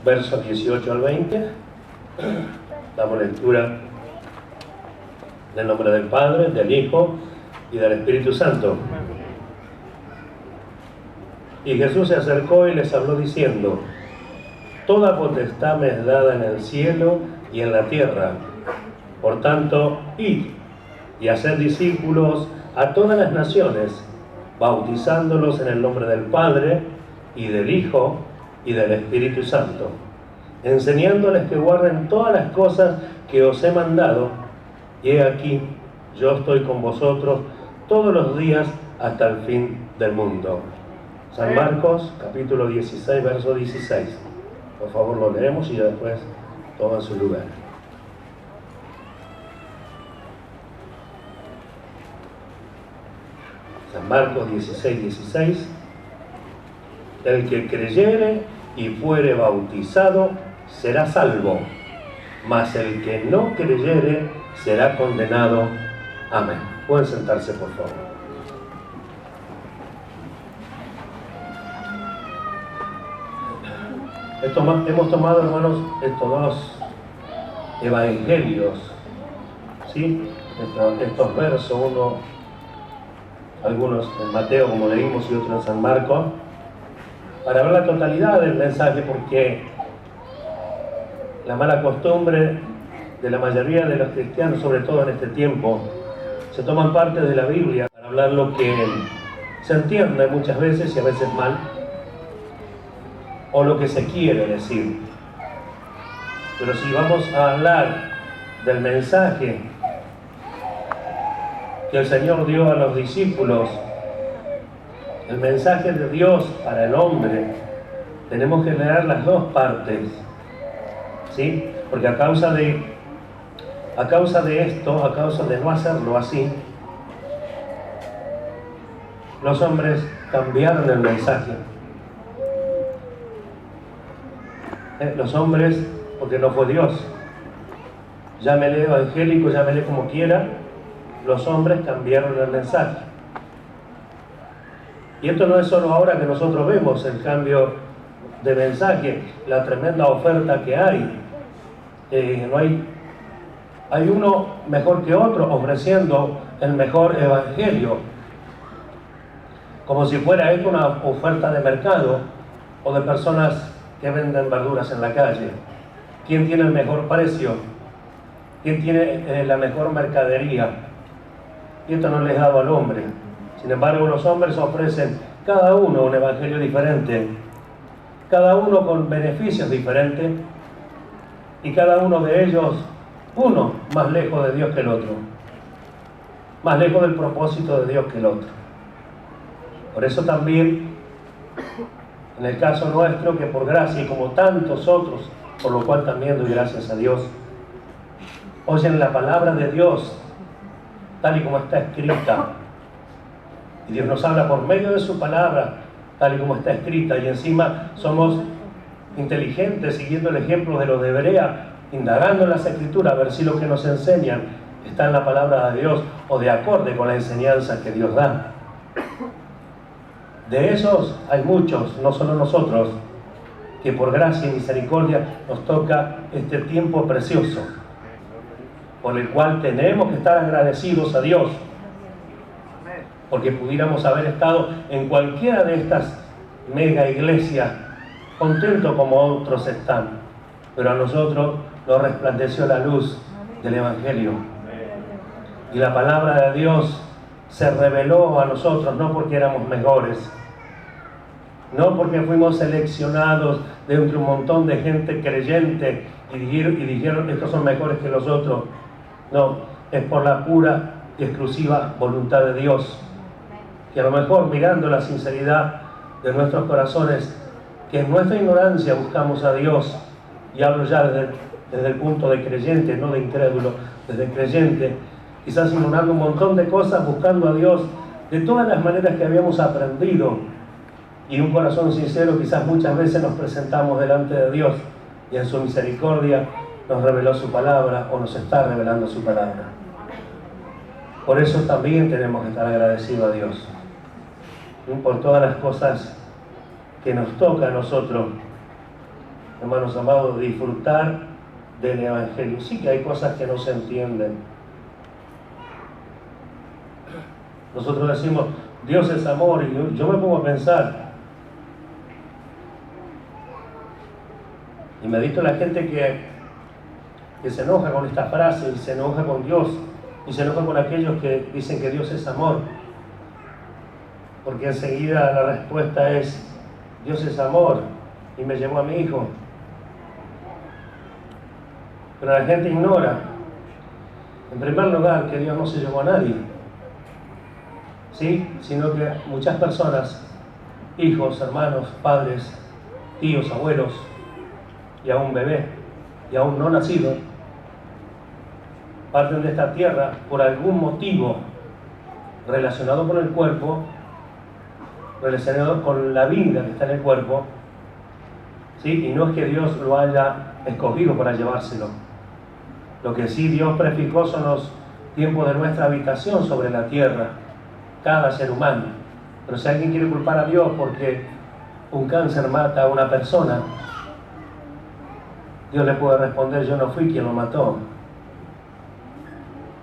versos 18 al 20. Damos lectura en el nombre del Padre, del Hijo y del Espíritu Santo. Y Jesús se acercó y les habló diciendo: Toda potestad me es dada en el cielo y en la tierra. Por tanto, id y haced discípulos a todas las naciones, bautizándolos en el nombre del Padre, y del Hijo, y del Espíritu Santo, enseñándoles que guarden todas las cosas que os he mandado, y he aquí, yo estoy con vosotros todos los días hasta el fin del mundo. San Marcos, capítulo 16, verso 16. Por favor, lo leemos y ya después toman su lugar. San Marcos 16, 16. El que creyere y fuere bautizado será salvo, mas el que no creyere será condenado. Amén. Pueden sentarse, por favor. Hemos tomado, hermanos, estos dos evangelios, ¿sí? Estos versos, algunos en Mateo, como leímos, y otros en San Marcos, para ver la totalidad del mensaje, porque la mala costumbre de la mayoría de los cristianos, sobre todo en este tiempo, se toman parte de la Biblia para hablar lo que se entiende muchas veces y a veces mal, o lo que se quiere decir. Pero si vamos a hablar del mensaje que el Señor dio a los discípulos, el mensaje de Dios para el hombre, tenemos que leer las dos partes, ¿sí? Porque a causa de esto, a causa de no hacerlo así, los hombres cambiaron el mensaje. Los hombres, porque no fue Dios, llámele evangélico, llámele como quiera, los hombres cambiaron el mensaje. Y esto no es solo ahora que nosotros vemos el cambio de mensaje, la tremenda oferta que hay. Hay uno mejor que otro ofreciendo el mejor evangelio, como si fuera esto una oferta de mercado o de personas que venden verduras en la calle. ¿Quién tiene el mejor precio? ¿Quién tiene la mejor mercadería? Y esto no les es dado al hombre. Sin embargo, los hombres ofrecen cada uno un evangelio diferente, cada uno con beneficios diferentes, y cada uno de ellos, uno más lejos de Dios que el otro, más lejos del propósito de Dios que el otro. Por eso también, en el caso nuestro, que por gracia y como tantos otros, por lo cual también doy gracias a Dios, oyen la palabra de Dios tal y como está escrita. Y Dios nos habla por medio de su palabra, tal y como está escrita. Y encima somos inteligentes, siguiendo el ejemplo de los de Berea, indagando en las Escrituras, a ver si lo que nos enseñan está en la palabra de Dios o de acorde con la enseñanza que Dios da. De esos hay muchos, no solo nosotros, que por gracia y misericordia nos toca este tiempo precioso, por el cual tenemos que estar agradecidos a Dios, porque pudiéramos haber estado en cualquiera de estas mega iglesias, contentos como otros están, pero a nosotros nos resplandeció la luz del Evangelio, y la palabra de Dios se reveló a nosotros, no porque éramos mejores, no porque fuimos seleccionados de entre un montón de gente creyente y dijeron estos son mejores que los otros. No, es por la pura y exclusiva voluntad de Dios, que a lo mejor mirando la sinceridad de nuestros corazones, que en nuestra ignorancia buscamos a Dios, y hablo ya desde el punto de creyente, no de incrédulo, desde creyente, quizás ignorando un montón de cosas, buscando a Dios de todas las maneras que habíamos aprendido, y un corazón sincero, quizás muchas veces nos presentamos delante de Dios, y en su misericordia nos reveló su palabra, o nos está revelando su palabra. Por eso también tenemos que estar agradecidos a Dios, por todas las cosas que nos toca a nosotros hermanos amados, disfrutar del Evangelio. Sí que hay cosas que no se entienden. Nosotros decimos, Dios es amor, y yo me pongo a pensar, y medito la gente que se enoja con esta frase, y se enoja con Dios, y se enoja con aquellos que dicen que Dios es amor, porque enseguida la respuesta es, Dios es amor, y me llevó a mi hijo. Pero la gente ignora, en primer lugar, que Dios no se llevó a nadie, ¿sí? Sino que muchas personas, hijos, hermanos, padres, tíos, abuelos, y aún bebé, y aún no nacido, parten de esta tierra por algún motivo relacionado con el cuerpo, relacionado con la vida que está en el cuerpo, ¿sí? Y no es que Dios lo haya escogido para llevárselo. Lo que sí Dios prefijó son los tiempos de nuestra habitación sobre la tierra, cada ser humano. Pero si alguien quiere culpar a Dios porque un cáncer mata a una persona, Dios le puede responder, yo no fui quien lo mató.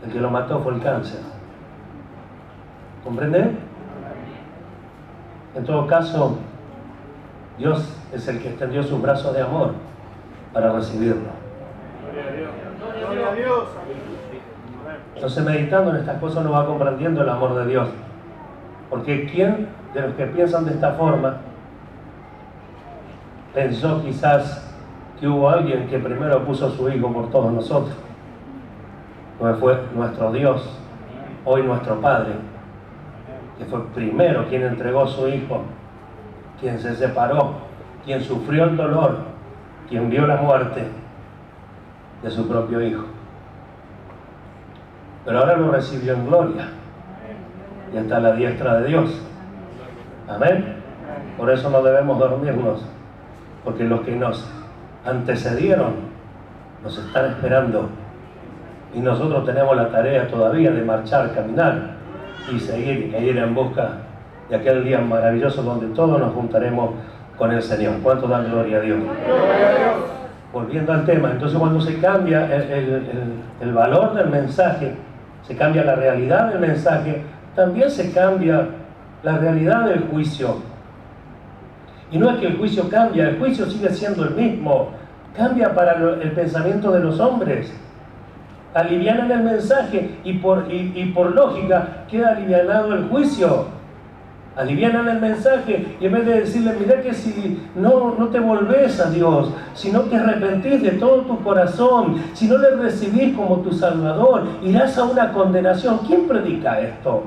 El que lo mató fue el cáncer. ¿Comprende? En todo caso, Dios es el que extendió sus brazos de amor para recibirlo. Gloria a Dios. Entonces, meditando en estas cosas, uno va comprendiendo el amor de Dios. Porque ¿quién de los que piensan de esta forma pensó quizás que hubo alguien que primero puso a su hijo por todos nosotros? No fue nuestro Dios, hoy nuestro Padre, que fue primero quien entregó a su hijo, quien se separó, quien sufrió el dolor, quien vio la muerte de su propio hijo. Pero ahora lo recibió en gloria y está a la diestra de Dios. Amén. Por eso no debemos dormirnos, porque los que nos antecedieron nos están esperando, y nosotros tenemos la tarea todavía de marchar, caminar y seguir e ir en busca de aquel día maravilloso donde todos nos juntaremos con el Señor. ¿Cuánto dan gloria a Dios? Gloria a Dios. Volviendo al tema, entonces cuando se cambia el valor del mensaje, se cambia la realidad del mensaje, también se cambia la realidad del juicio. Y no es que el juicio cambia, el juicio sigue siendo el mismo, cambia para el pensamiento de los hombres. Alivianan el mensaje y por lógica queda alivianado el juicio. Alivianan el mensaje y en vez de decirle, mira que si no te volvés a Dios, si no te arrepentís de todo tu corazón, si no le recibís como tu Salvador, irás a una condenación. ¿Quién predica esto?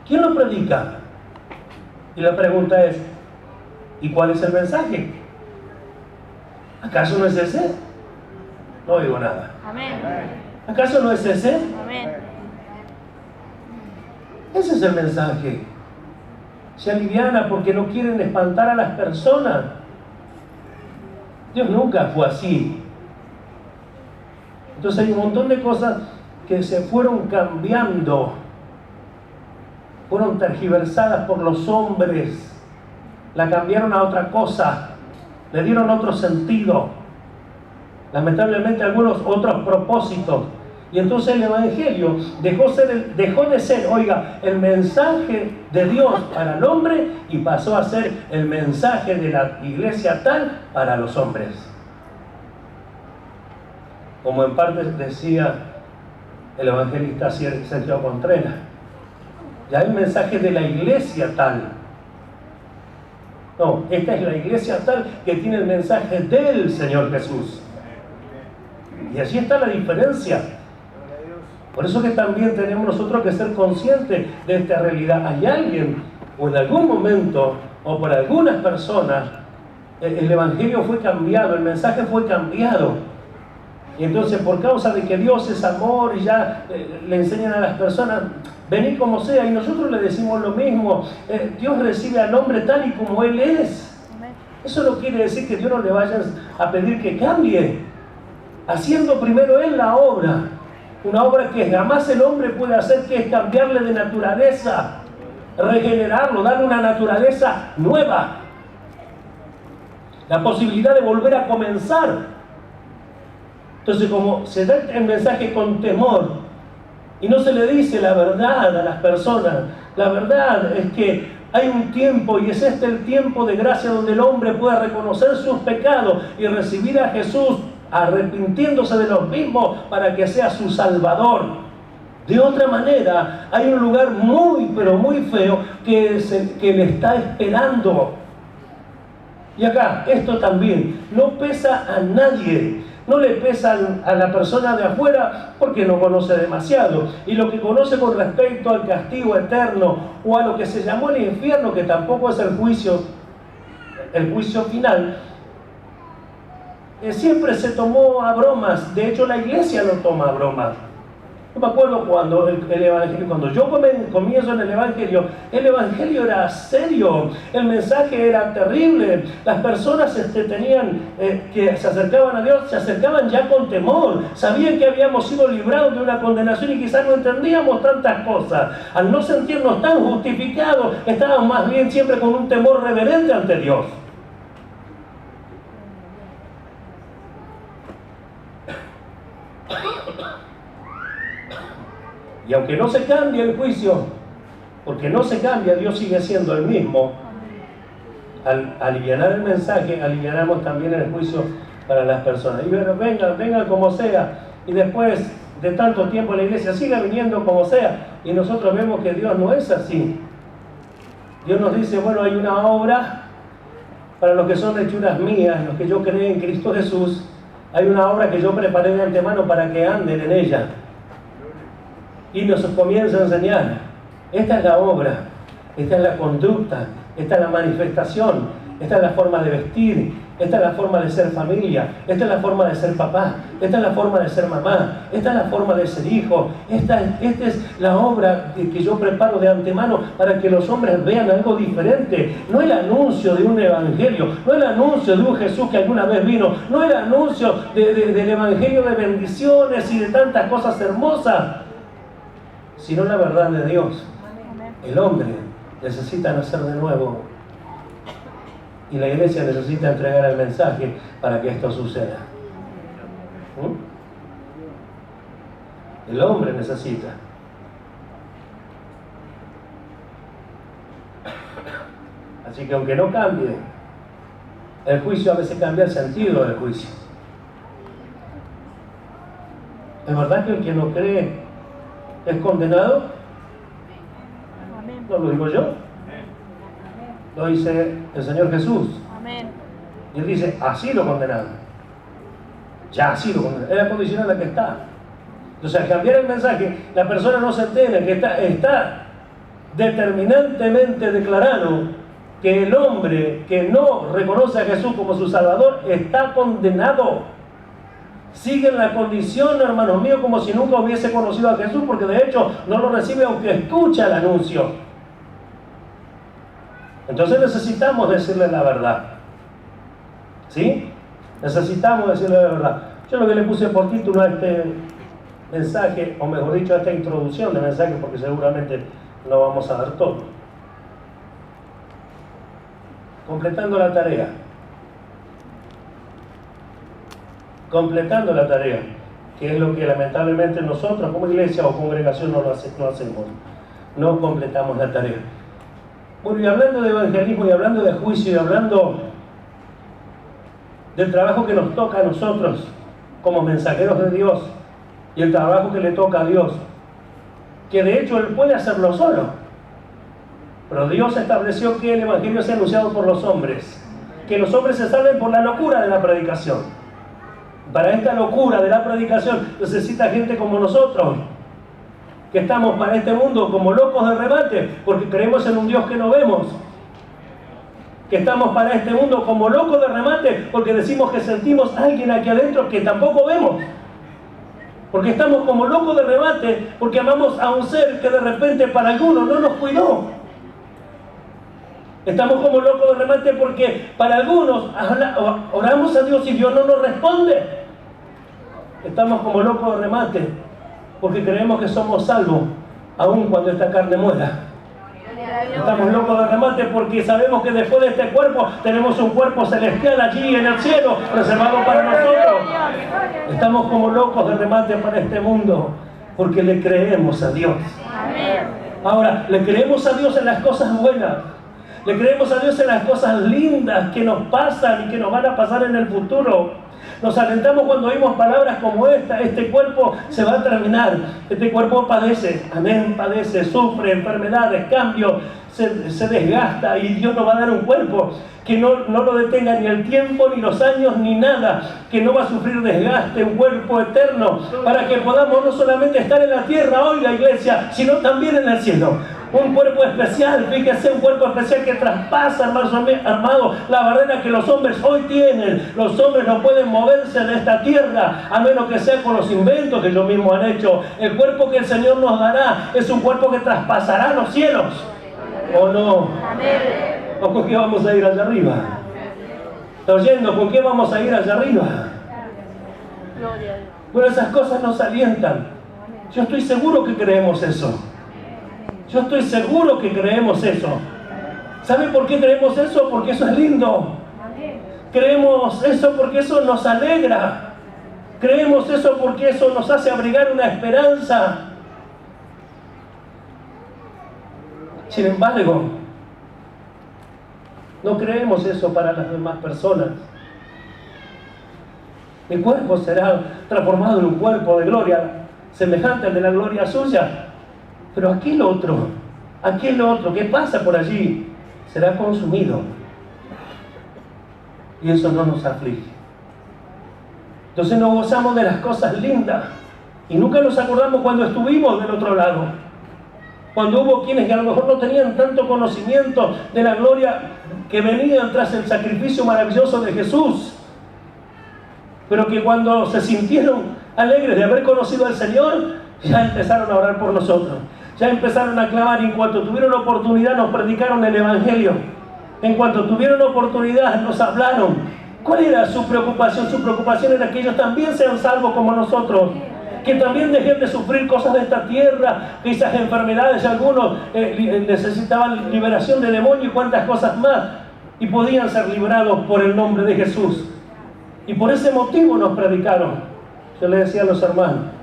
¿Quién lo predica? Y la pregunta es, ¿y cuál es el mensaje? ¿Acaso no es ese? No oigo nada. Amén. ¿Acaso no es ese? Amén. Ese es el mensaje. Se aliviana porque no quieren espantar a las personas. Dios nunca fue así. Entonces hay un montón de cosas que se fueron cambiando, fueron tergiversadas por los hombres, la cambiaron a otra cosa, le dieron otro sentido, lamentablemente algunos otros propósitos. Y entonces el Evangelio dejó de ser, oiga, el mensaje de Dios para el hombre y pasó a ser el mensaje de la iglesia tal para los hombres. Como en parte decía el evangelista Sergio Contreras, ya el mensaje de la iglesia tal. No, esta es la iglesia tal que tiene el mensaje del Señor Jesús. Y allí está la diferencia. Por eso que también tenemos nosotros que ser conscientes de esta realidad. Hay alguien, o en algún momento, o por algunas personas, el Evangelio fue cambiado, el mensaje fue cambiado. Y entonces por causa de que Dios es amor y ya le enseñan a las personas, venid como sea, y nosotros le decimos lo mismo, Dios recibe al hombre tal y como Él es. Eso no quiere decir que Dios no le vaya a pedir que cambie, haciendo primero Él la obra. Una obra que jamás el hombre puede hacer, que es cambiarle de naturaleza, regenerarlo, darle una naturaleza nueva. la posibilidad de volver a comenzar. Entonces, como se da el mensaje con temor y no se le dice la verdad a las personas, la verdad es que hay un tiempo, y es este el tiempo de gracia donde el hombre puede reconocer sus pecados y recibir a Jesús arrepintiéndose de los mismos para que sea su Salvador. De otra manera, hay un lugar muy, pero muy feo que le está esperando. Y acá, esto también, no pesa a nadie. No le pesa a la persona de afuera porque no conoce demasiado. Y lo que conoce con respecto al castigo eterno o a lo que se llamó el infierno, que tampoco es el juicio final, siempre se tomó a bromas. De hecho, la iglesia lo toma a bromas. Yo me acuerdo cuando cuando yo comienzo en el Evangelio era serio, el mensaje era terrible, las personas que se acercaban a Dios, se acercaban ya con temor, sabían que habíamos sido librados de una condenación y quizás no entendíamos tantas cosas. Al no sentirnos tan justificados, estábamos más bien siempre con un temor reverente ante Dios. Y aunque no se cambie el juicio, porque no se cambia, Dios sigue siendo el mismo. Al alivianar el mensaje, alivianamos también el juicio para las personas. Y bueno, vengan como sea. Y después de tanto tiempo la iglesia siga viniendo como sea. Y nosotros vemos que Dios no es así. Dios nos dice, bueno, hay una obra para los que son hechuras mías, los que yo creé en Cristo Jesús. Hay una obra que yo preparé de antemano para que anden en ella. Y nos comienza a enseñar, esta es la obra, esta es la conducta, esta es la manifestación, esta es la forma de vestir, esta es la forma de ser familia, esta es la forma de ser papá, esta es la forma de ser mamá, esta es la forma de ser hijo, esta es la obra que yo preparo de antemano para que los hombres vean algo diferente. No el anuncio de un evangelio, no el anuncio de un Jesús que alguna vez vino, no el anuncio del evangelio de bendiciones y de tantas cosas hermosas, sino la verdad de Dios. El hombre necesita nacer de nuevo y la iglesia necesita entregar el mensaje para que esto suceda. El hombre necesita. Así que aunque no cambie el juicio, a veces cambia el sentido del juicio. ¿Es verdad que el que no cree es condenado? No lo digo yo, lo dice el Señor Jesús. Y Él dice, ha sido condenado. Ya ha sido condenado. Es la condición en la que está. Entonces, al cambiar el mensaje, la persona no se entera que está determinantemente declarado que el hombre que no reconoce a Jesús como su Salvador está condenado. Sigue en la condición, hermanos míos, como si nunca hubiese conocido a Jesús, porque de hecho no lo recibe aunque escucha el anuncio. Entonces necesitamos decirle la verdad. ¿Sí? Necesitamos decirle la verdad. Yo lo que le puse por título a este mensaje, o mejor dicho, a esta introducción de mensaje, porque seguramente no vamos a dar todo. Completando la tarea. Completando la tarea, que es lo que lamentablemente nosotros como iglesia o congregación no hacemos. No completamos la tarea. Bueno, y hablando de evangelismo y hablando de juicio y hablando del trabajo que nos toca a nosotros como mensajeros de Dios y el trabajo que le toca a Dios, que de hecho Él puede hacerlo solo, pero Dios estableció que el evangelio sea anunciado por los hombres, que los hombres se salven por la locura de la predicación. Para esta locura de la predicación necesita gente como nosotros, que estamos para este mundo como locos de remate, porque creemos en un Dios que no vemos. Que estamos para este mundo como locos de remate, porque decimos que sentimos a alguien aquí adentro que tampoco vemos. Porque estamos como locos de remate, porque amamos a un ser que de repente para algunos no nos cuidó. Estamos como locos de remate porque para algunos oramos a Dios y Dios no nos responde. Estamos como locos de remate porque creemos que somos salvos aun cuando esta carne muera. Estamos locos de remate porque sabemos que después de este cuerpo tenemos un cuerpo celestial allí en el cielo, reservado para nosotros. Estamos como locos de remate para este mundo porque le creemos a Dios. Ahora, le creemos a Dios en las cosas buenas. Le creemos a Dios en las cosas lindas que nos pasan y que nos van a pasar en el futuro. Nos alentamos cuando oímos palabras como esta: este cuerpo se va a terminar, este cuerpo padece, amén, padece, sufre enfermedades, cambios, se desgasta, y Dios nos va a dar un cuerpo que no lo detenga ni el tiempo, ni los años, ni nada, que no va a sufrir desgaste, un cuerpo eterno, para que podamos no solamente estar en la tierra hoy, la iglesia, sino también en el cielo. Un cuerpo especial, fíjese, un cuerpo especial que traspasa, armado, la barrera que los hombres hoy tienen. Los hombres no pueden moverse de esta tierra, a menos que sea con los inventos que ellos mismos han hecho. El cuerpo que el Señor nos dará es un cuerpo que traspasará los cielos. ¿O no? ¿O con qué vamos a ir allá arriba? ¿Está oyendo? ¿Con qué vamos a ir allá arriba? Bueno, esas cosas nos alientan. Yo estoy seguro que creemos eso. Yo estoy seguro que creemos eso. ¿Saben por qué creemos eso? Porque eso es lindo. Creemos eso porque eso nos alegra. Creemos eso porque eso nos hace abrigar una esperanza. Sin embargo, no creemos eso para las demás personas. Mi cuerpo será transformado en un cuerpo de gloria semejante al de la gloria suya. Pero aquel otro que pasa por allí, será consumido. Y eso no nos aflige. Entonces nos gozamos de las cosas lindas. Y nunca nos acordamos cuando estuvimos del otro lado. Cuando hubo quienes que a lo mejor no tenían tanto conocimiento de la gloria que venían tras el sacrificio maravilloso de Jesús. Pero que cuando se sintieron alegres de haber conocido al Señor, ya empezaron a orar por nosotros. Ya empezaron a clamar, y en cuanto tuvieron oportunidad nos predicaron el Evangelio. En cuanto tuvieron oportunidad nos hablaron. ¿Cuál era su preocupación? Su preocupación era que ellos también sean salvos como nosotros. Que también dejen de sufrir cosas de esta tierra, que esas enfermedades, algunos necesitaban liberación de demonios y cuantas cosas más. Y podían ser librados por el nombre de Jesús. Y por ese motivo nos predicaron. Yo le decía a los hermanos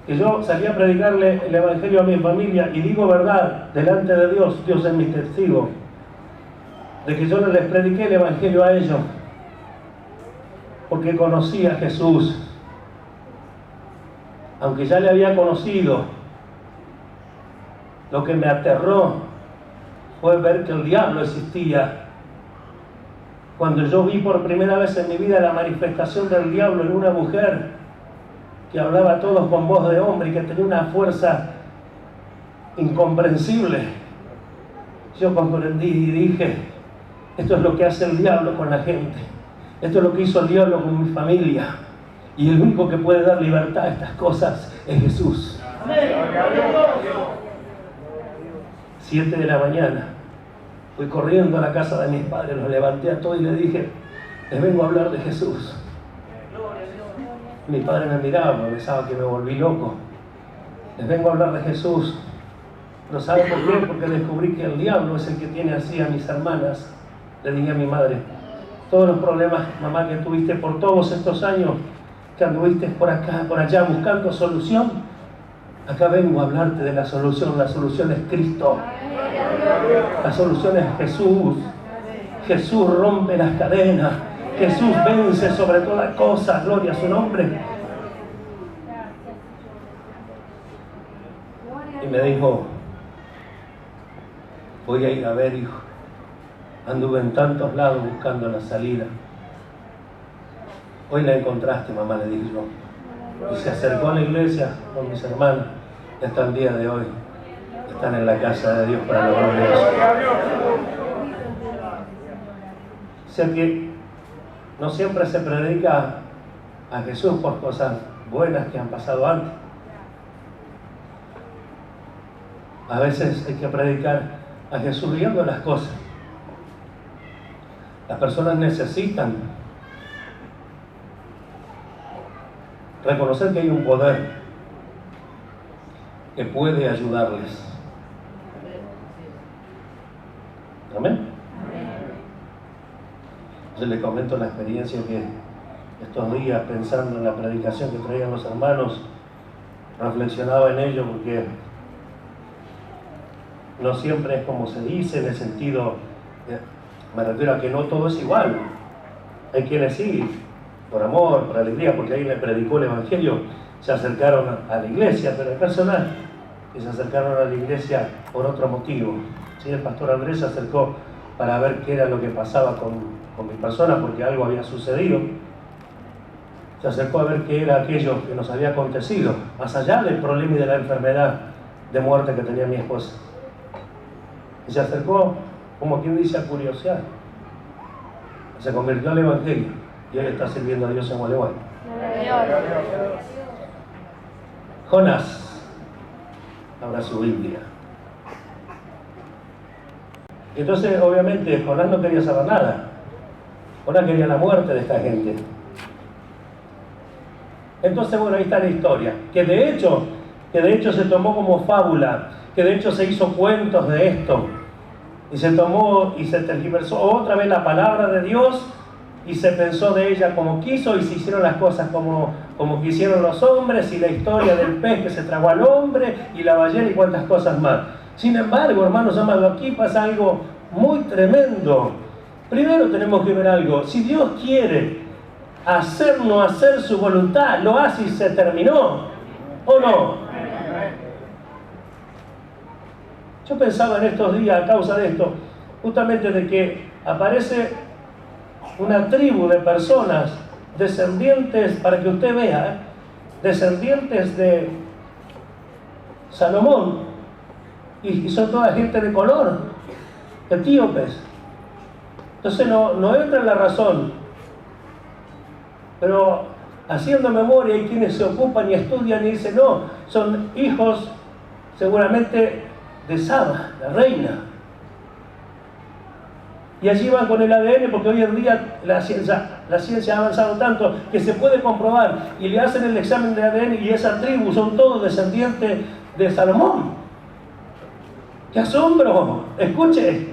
que yo salí a predicarle el Evangelio a mi familia, y digo verdad delante de Dios, Dios es mi testigo, de que yo no les prediqué el Evangelio a ellos porque conocí a Jesús. Aunque ya le había conocido, lo que me aterró fue ver que el diablo existía. Cuando yo vi por primera vez en mi vida la manifestación del diablo en una mujer que hablaba a todos con voz de hombre y que tenía una fuerza incomprensible, yo comprendí y dije: esto es lo que hace el diablo con la gente. Esto es lo que hizo el diablo con mi familia. Y el único que puede dar libertad a estas cosas es Jesús. 7 de la mañana, fui corriendo a la casa de mis padres, los levanté a todos y les dije: les vengo a hablar de Jesús. Mi padre me miraba, pensaba que me volví loco. Les vengo a hablar de Jesús. ¿No saben por qué? Porque descubrí que el diablo es el que tiene así a mis hermanas. Le dije a mi madre: todos los problemas, mamá, que tuviste por todos estos años, que anduviste por acá, por allá buscando solución, acá vengo a hablarte de la solución. La solución es Cristo. La solución es Jesús. Jesús rompe las cadenas. Jesús vence sobre toda cosa. Gloria a su nombre. Y me dijo: voy a ir a ver, hijo. Anduve en tantos lados buscando la salida. Hoy la encontraste, mamá, le dije yo. Y se acercó a la iglesia con mis hermanos. Y hasta el día de hoy están en la casa de Dios para la gloria de Dios. O sea que no siempre se predica a Jesús por cosas buenas que han pasado antes. A veces hay que predicar a Jesús viendo las cosas. Las personas necesitan reconocer que hay un poder que puede ayudarles. Amén. Yo les comento la experiencia que estos días, pensando en la predicación que traían los hermanos, reflexionaba en ello, porque no siempre es como se dice, en el sentido, me refiero a que no todo es igual. Hay quienes sí, por amor, por alegría, porque ahí le predicó el Evangelio, se acercaron a la iglesia, pero es personal, que se acercaron a la iglesia por otro motivo. ¿Sí? El pastor Andrés se acercó para ver qué era lo que pasaba con mi persona, porque algo había sucedido. Se acercó a ver qué era aquello que nos había acontecido, más allá del problema y de la enfermedad de muerte que tenía mi esposa. Y se acercó, como quien dice, a curiosidad. Se convirtió al Evangelio y él está sirviendo a Dios en Gualeguay. Jonás, abra su Biblia. Entonces, obviamente, Jonás no quería saber nada. Jonás quería la muerte de esta gente. Entonces, bueno, ahí está la historia, que de hecho se tomó como fábula, que de hecho se hizo cuentos de esto, y se tomó y se tergiversó otra vez la palabra de Dios, y se pensó de ella como quiso, y se hicieron las cosas como quisieron los hombres, y la historia del pez que se tragó al hombre, y la ballena y cuantas cosas más. Sin embargo, hermanos amados, aquí pasa algo muy tremendo. Primero tenemos que ver algo. Si Dios quiere hacer su voluntad, lo hace y se terminó, ¿o no? Yo pensaba en estos días, a causa de esto, justamente de que aparece una tribu de personas descendientes, para que usted vea, descendientes de Salomón, y son toda gente de color, etíopes. Entonces no entra en la razón. Pero haciendo memoria, hay quienes se ocupan y estudian y dicen, no, son hijos seguramente de Saba, la reina. Y allí van con el ADN, porque hoy en día la ciencia ha avanzado tanto que se puede comprobar, y le hacen el examen de ADN y esa tribu son todos descendientes de Salomón. ¡Qué asombro! Escuche,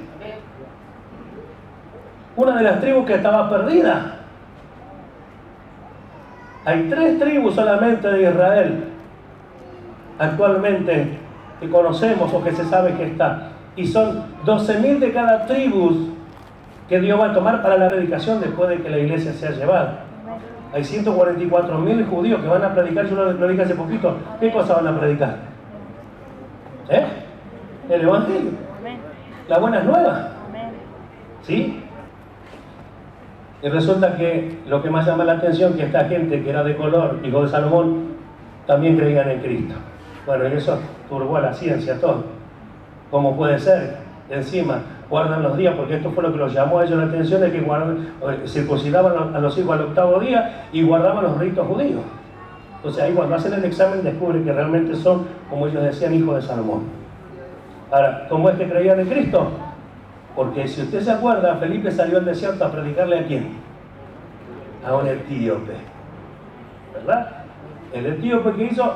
una de las tribus que estaba perdida. Hay 3 tribus solamente de Israel actualmente que conocemos o que se sabe que está, y son 12.000 de cada tribu que Dios va a tomar para la predicación después de que la iglesia sea llevada. Hay 144.000 judíos que van a predicar. Yo lo dije hace poquito. ¿Qué cosa van a predicar? El Evangelio, las buenas nuevas. ¿Sí? Y resulta que lo que más llama la atención es que esta gente que era de color, hijo de Salomón, también creían en Cristo. Bueno, y eso turbó a la ciencia todo. ¿Cómo puede ser? Encima, guardan los días, porque esto fue lo que los llamó a ellos la atención, de que circuncidaban a los hijos al 8º día y guardaban los ritos judíos. Entonces ahí cuando hacen el examen descubren que realmente son, como ellos decían, hijos de Salomón. Ahora, ¿cómo es que creían en Cristo? Porque si usted se acuerda, Felipe salió al desierto a predicarle ¿a quién? A un etíope, ¿verdad? El etíope que hizo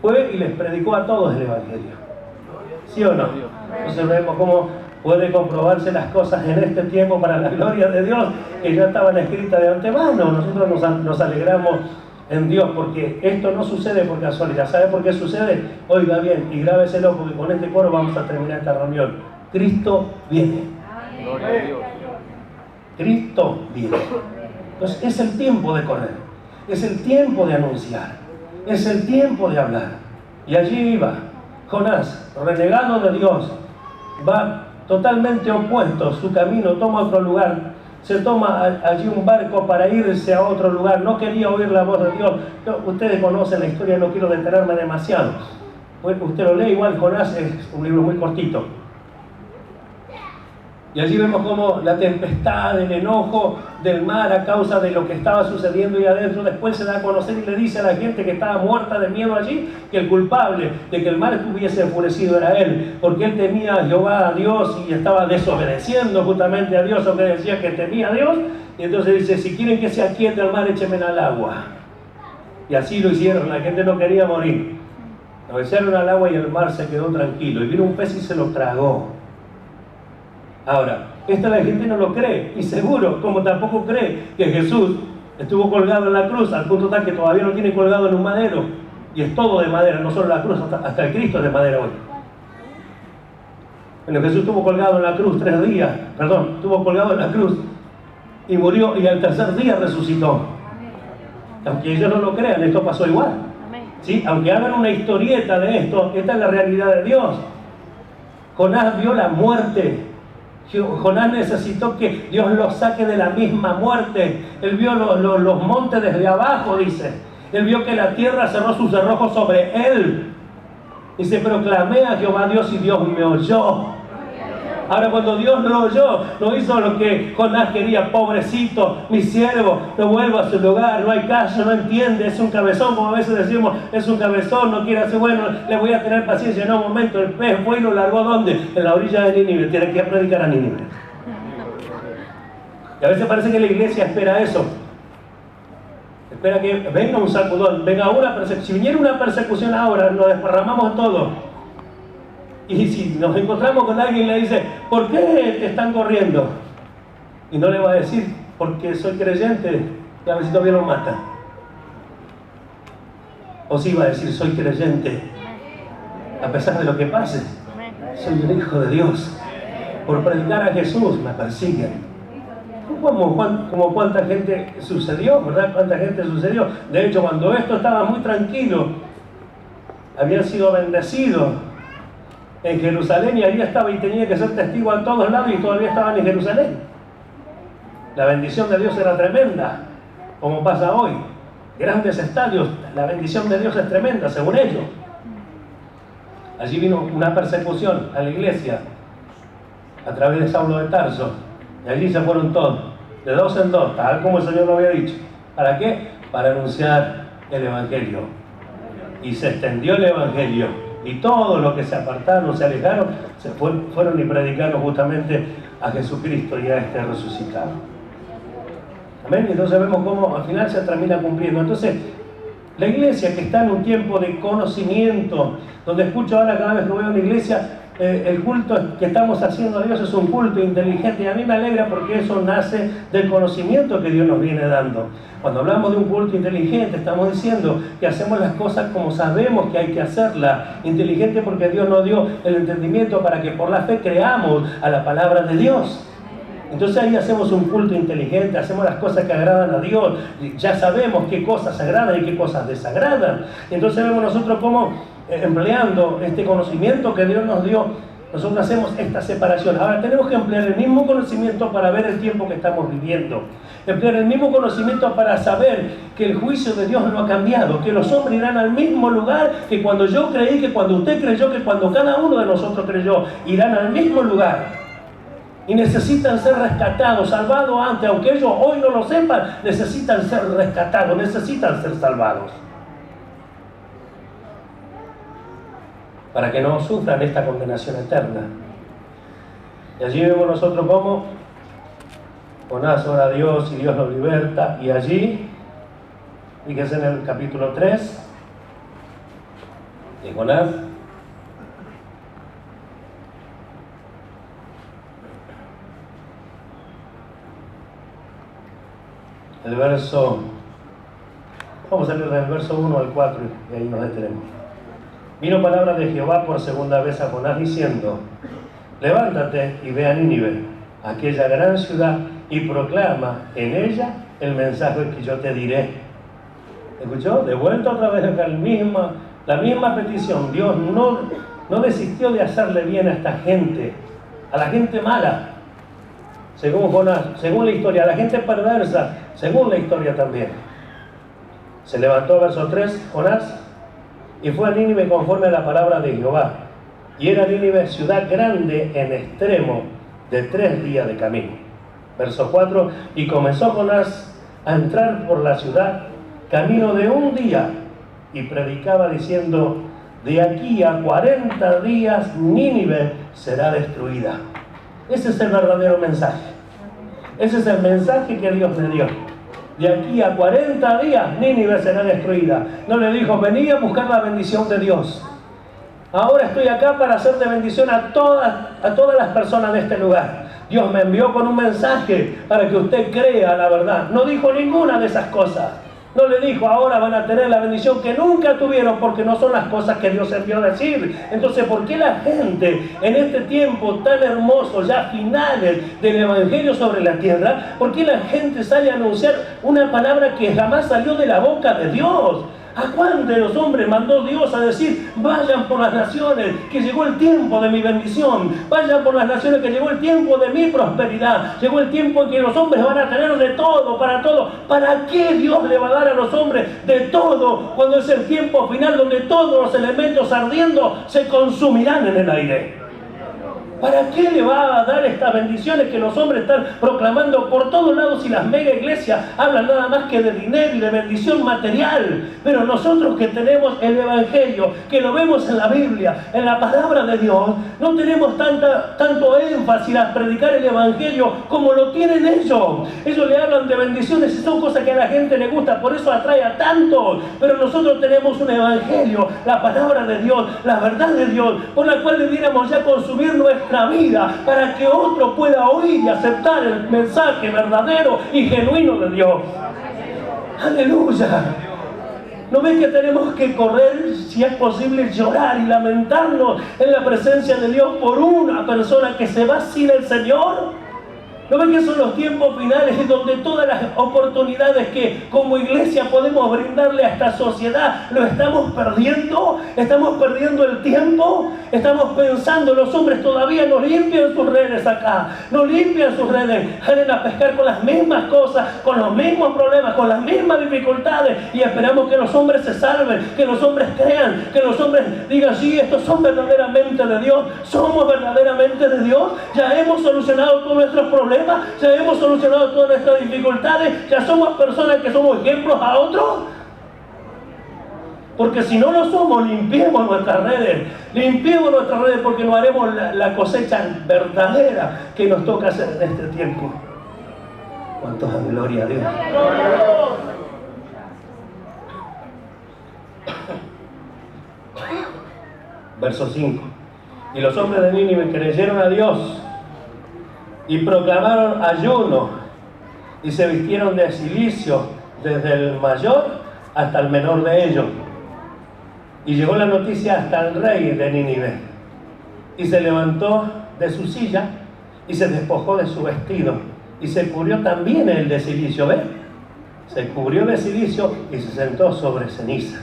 fue y les predicó a todos el Evangelio. ¿Sí o no? Entonces vemos cómo puede comprobarse las cosas en este tiempo para la gloria de Dios, que ya estaban escritas de antemano. Nosotros nos alegramos en Dios, porque esto no sucede por casualidad. ¿Sabe por qué sucede? Oiga bien y grábeselo, porque con este coro vamos a terminar esta reunión. Cristo viene. Gloria a Dios. Cristo viene. Entonces es el tiempo de correr, es el tiempo de anunciar, es el tiempo de hablar. Y allí iba Jonás, renegado de Dios, va totalmente opuesto, su camino toma otro lugar, se toma allí un barco para irse a otro lugar, no quería oír la voz de Dios. Ustedes conocen la historia, no quiero detenerme demasiado, pues usted lo lee igual. Jonás es un libro muy cortito. Y allí vemos cómo la tempestad, el enojo del mar a causa de lo que estaba sucediendo ahí adentro, después se da a conocer y le dice a la gente que estaba muerta de miedo allí, que el culpable de que el mar estuviese enfurecido era él, porque él temía a Jehová, a Dios, y estaba desobedeciendo justamente a Dios, aunque decía que temía a Dios. Y entonces dice, si quieren que se aquiete el mar, échenme al agua. Y así lo hicieron, la gente no quería morir. Lo echaron al agua y el mar se quedó tranquilo, y vino un pez y se lo tragó. Ahora, esto la gente no lo cree, y seguro, como tampoco cree que Jesús estuvo colgado en la cruz, al punto tal que todavía lo tiene colgado en un madero, y es todo de madera, no solo la cruz, hasta el Cristo es de madera hoy. Bueno, Jesús estuvo colgado en la cruz 3 días, estuvo colgado en la cruz, y murió, y al tercer día resucitó. Aunque ellos no lo crean, esto pasó igual. ¿Sí? Aunque hagan una historieta de esto, esta es la realidad de Dios. Jonás vio la muerte. Jonás necesitó que Dios lo saque de la misma muerte. Él vio los montes desde abajo, dice. Él vio que la tierra cerró sus cerrojos sobre él. Dice, pero clamé a Jehová Dios y Dios me oyó. Ahora, cuando Dios lo oyó, no hizo lo que Jonás quería. Pobrecito, mi siervo, no vuelva a su lugar, no hay caso, no entiende, es un cabezón, como a veces decimos, es un cabezón, no quiere hacer bueno, le voy a tener paciencia. En un momento el pez fue y lo largó, ¿dónde? En la orilla de Nínive. Tiene que ir a predicar a Nínive. Y a veces parece que la iglesia espera eso. Espera que venga un sacudón, venga una persecución. Si viniera una persecución ahora, nos desparramamos todo. Y si nos encontramos con alguien y le dice, ¿por qué te están corriendo? Y no le va a decir, porque soy creyente, y a ver si todavía lo mata. O sí va a decir, soy creyente, a pesar de lo que pase. Soy un hijo de Dios. Por predicar a Jesús me persiguen. Como cuánta gente sucedió, ¿verdad? Cuánta gente sucedió. De hecho, cuando esto estaba muy tranquilo, habían sido bendecidos en Jerusalén, y ahí estaba y tenía que ser testigo a todos lados, y todavía estaban en Jerusalén. La bendición de Dios era tremenda, como pasa hoy. Grandes estadios, la bendición de Dios es tremenda, según ellos. Allí vino una persecución a la iglesia a través de Saulo de Tarso, y allí se fueron todos, de 2 en 2, tal como el Señor lo había dicho. ¿Para qué? Para anunciar el Evangelio. Y se extendió el Evangelio. Y todos los que se apartaron, se alejaron, fueron y predicaron justamente a Jesucristo y a este resucitado. Amén. Entonces vemos cómo al final se termina cumpliendo. Entonces, la iglesia que está en un tiempo de conocimiento, donde escucho ahora cada vez que voy a una iglesia, el culto que estamos haciendo a Dios es un culto inteligente, y a mí me alegra porque eso nace del conocimiento que Dios nos viene dando. Cuando hablamos de un culto inteligente, estamos diciendo que hacemos las cosas como sabemos que hay que hacerlas. Inteligente porque Dios nos dio el entendimiento para que por la fe creamos a la palabra de Dios. Entonces ahí hacemos un culto inteligente, hacemos las cosas que agradan a Dios, ya sabemos qué cosas agradan y qué cosas desagradan. Entonces vemos nosotros cómo, empleando este conocimiento que Dios nos dio, nosotros hacemos esta separación. Ahora tenemos que emplear el mismo conocimiento para ver el tiempo que estamos viviendo. Emplear el mismo conocimiento para saber que el juicio de Dios no ha cambiado, que los hombres irán al mismo lugar que cuando yo creí, que cuando usted creyó, que cuando cada uno de nosotros creyó, irán al mismo lugar. Y necesitan ser rescatados, salvados antes, aunque ellos hoy no lo sepan, necesitan ser rescatados, necesitan ser salvados. Para que no sufran esta condenación eterna. Y allí vemos nosotros cómo Jonás ora a Dios y Dios lo liberta. Y allí, fíjense en el capítulo 3 de Jonás, el verso, vamos a leer del verso 1 al 4 y ahí nos detenemos. Vino palabra de Jehová por segunda vez a Jonás diciendo: levántate y ve a Nínive, aquella gran ciudad, y proclama en ella el mensaje que yo te diré. ¿Escuchó? De vuelta otra vez la misma petición. Dios no desistió de hacerle bien a esta gente, a la gente mala, según Jonás, según la historia, a la gente perversa, según la historia también. Se levantó, verso 3, Jonás, y fue a Nínive conforme a la palabra de Jehová. Y era Nínive ciudad grande en extremo, de 3 días de camino. Verso 4, y comenzó Jonás a entrar por la ciudad, camino de 1 día, y predicaba diciendo: de aquí a 40 días Nínive será destruida. Ese es el verdadero mensaje. Ese es el mensaje que Dios le dio. De aquí a 40 días Nínive será destruida. No le dijo: vení a buscar la bendición de Dios. Ahora estoy acá para hacer de bendición a todas las personas de este lugar. Dios me envió con un mensaje para que usted crea la verdad. No dijo ninguna de esas cosas. No le dijo, ahora van a tener la bendición que nunca tuvieron, porque no son las cosas que Dios envió a decir. Entonces, ¿por qué la gente en este tiempo tan hermoso, ya finales del Evangelio sobre la tierra, por qué la gente sale a anunciar una palabra que jamás salió de la boca de Dios? ¿A cuántos de los hombres mandó Dios a decir, vayan por las naciones, que llegó el tiempo de mi bendición? Vayan por las naciones, que llegó el tiempo de mi prosperidad. Llegó el tiempo en que los hombres van a tener de todo, para todo. ¿Para qué Dios le va a dar a los hombres de todo cuando es el tiempo final donde todos los elementos ardiendo se consumirán en el aire? ¿Para qué le va a dar estas bendiciones que los hombres están proclamando por todos lados, y las mega iglesias hablan nada más que de dinero y de bendición material? Pero nosotros que tenemos el Evangelio, que lo vemos en la Biblia, en la palabra de Dios, no tenemos tanto énfasis a predicar el Evangelio como lo tienen ellos. Ellos le hablan de bendiciones y son cosas que a la gente le gusta, por eso atrae a tantos. Pero nosotros tenemos un Evangelio, la palabra de Dios, la verdad de Dios, por la cual debiéramos ya consumir nuestra vida, para que otro pueda oír y aceptar el mensaje verdadero y genuino de Dios. Aleluya. ¿No ves que tenemos que correr, si es posible, llorar y lamentarnos en la presencia de Dios por una persona que se va sin el Señor? ¿No ven que son los tiempos finales en donde todas las oportunidades que como iglesia podemos brindarle a esta sociedad lo estamos perdiendo? ¿Estamos perdiendo el tiempo? Estamos pensando, los hombres todavía no limpian sus redes acá, no limpian sus redes, salen a pescar con las mismas cosas, con los mismos problemas, con las mismas dificultades, y esperamos que los hombres se salven, que los hombres crean, que los hombres digan, sí, estos son verdaderamente de Dios, somos verdaderamente de Dios, ya hemos solucionado todos nuestros problemas, ya hemos solucionado todas nuestras dificultades, ya somos personas que somos ejemplos a otros. Porque si no lo somos, limpiemos nuestras redes, porque no haremos la cosecha verdadera que nos toca hacer en este tiempo. ¿Cuántos dan gloria a Dios? Verso 5. Y los hombres de Nínive creyeron a Dios y proclamaron ayuno y se vistieron de cilicio desde el mayor hasta el menor de ellos. Y llegó la noticia hasta el rey de Nínive, y se levantó de su silla y se despojó de su vestido y se cubrió también él de cilicio. ¿Ves? Se cubrió de cilicio y se sentó sobre ceniza,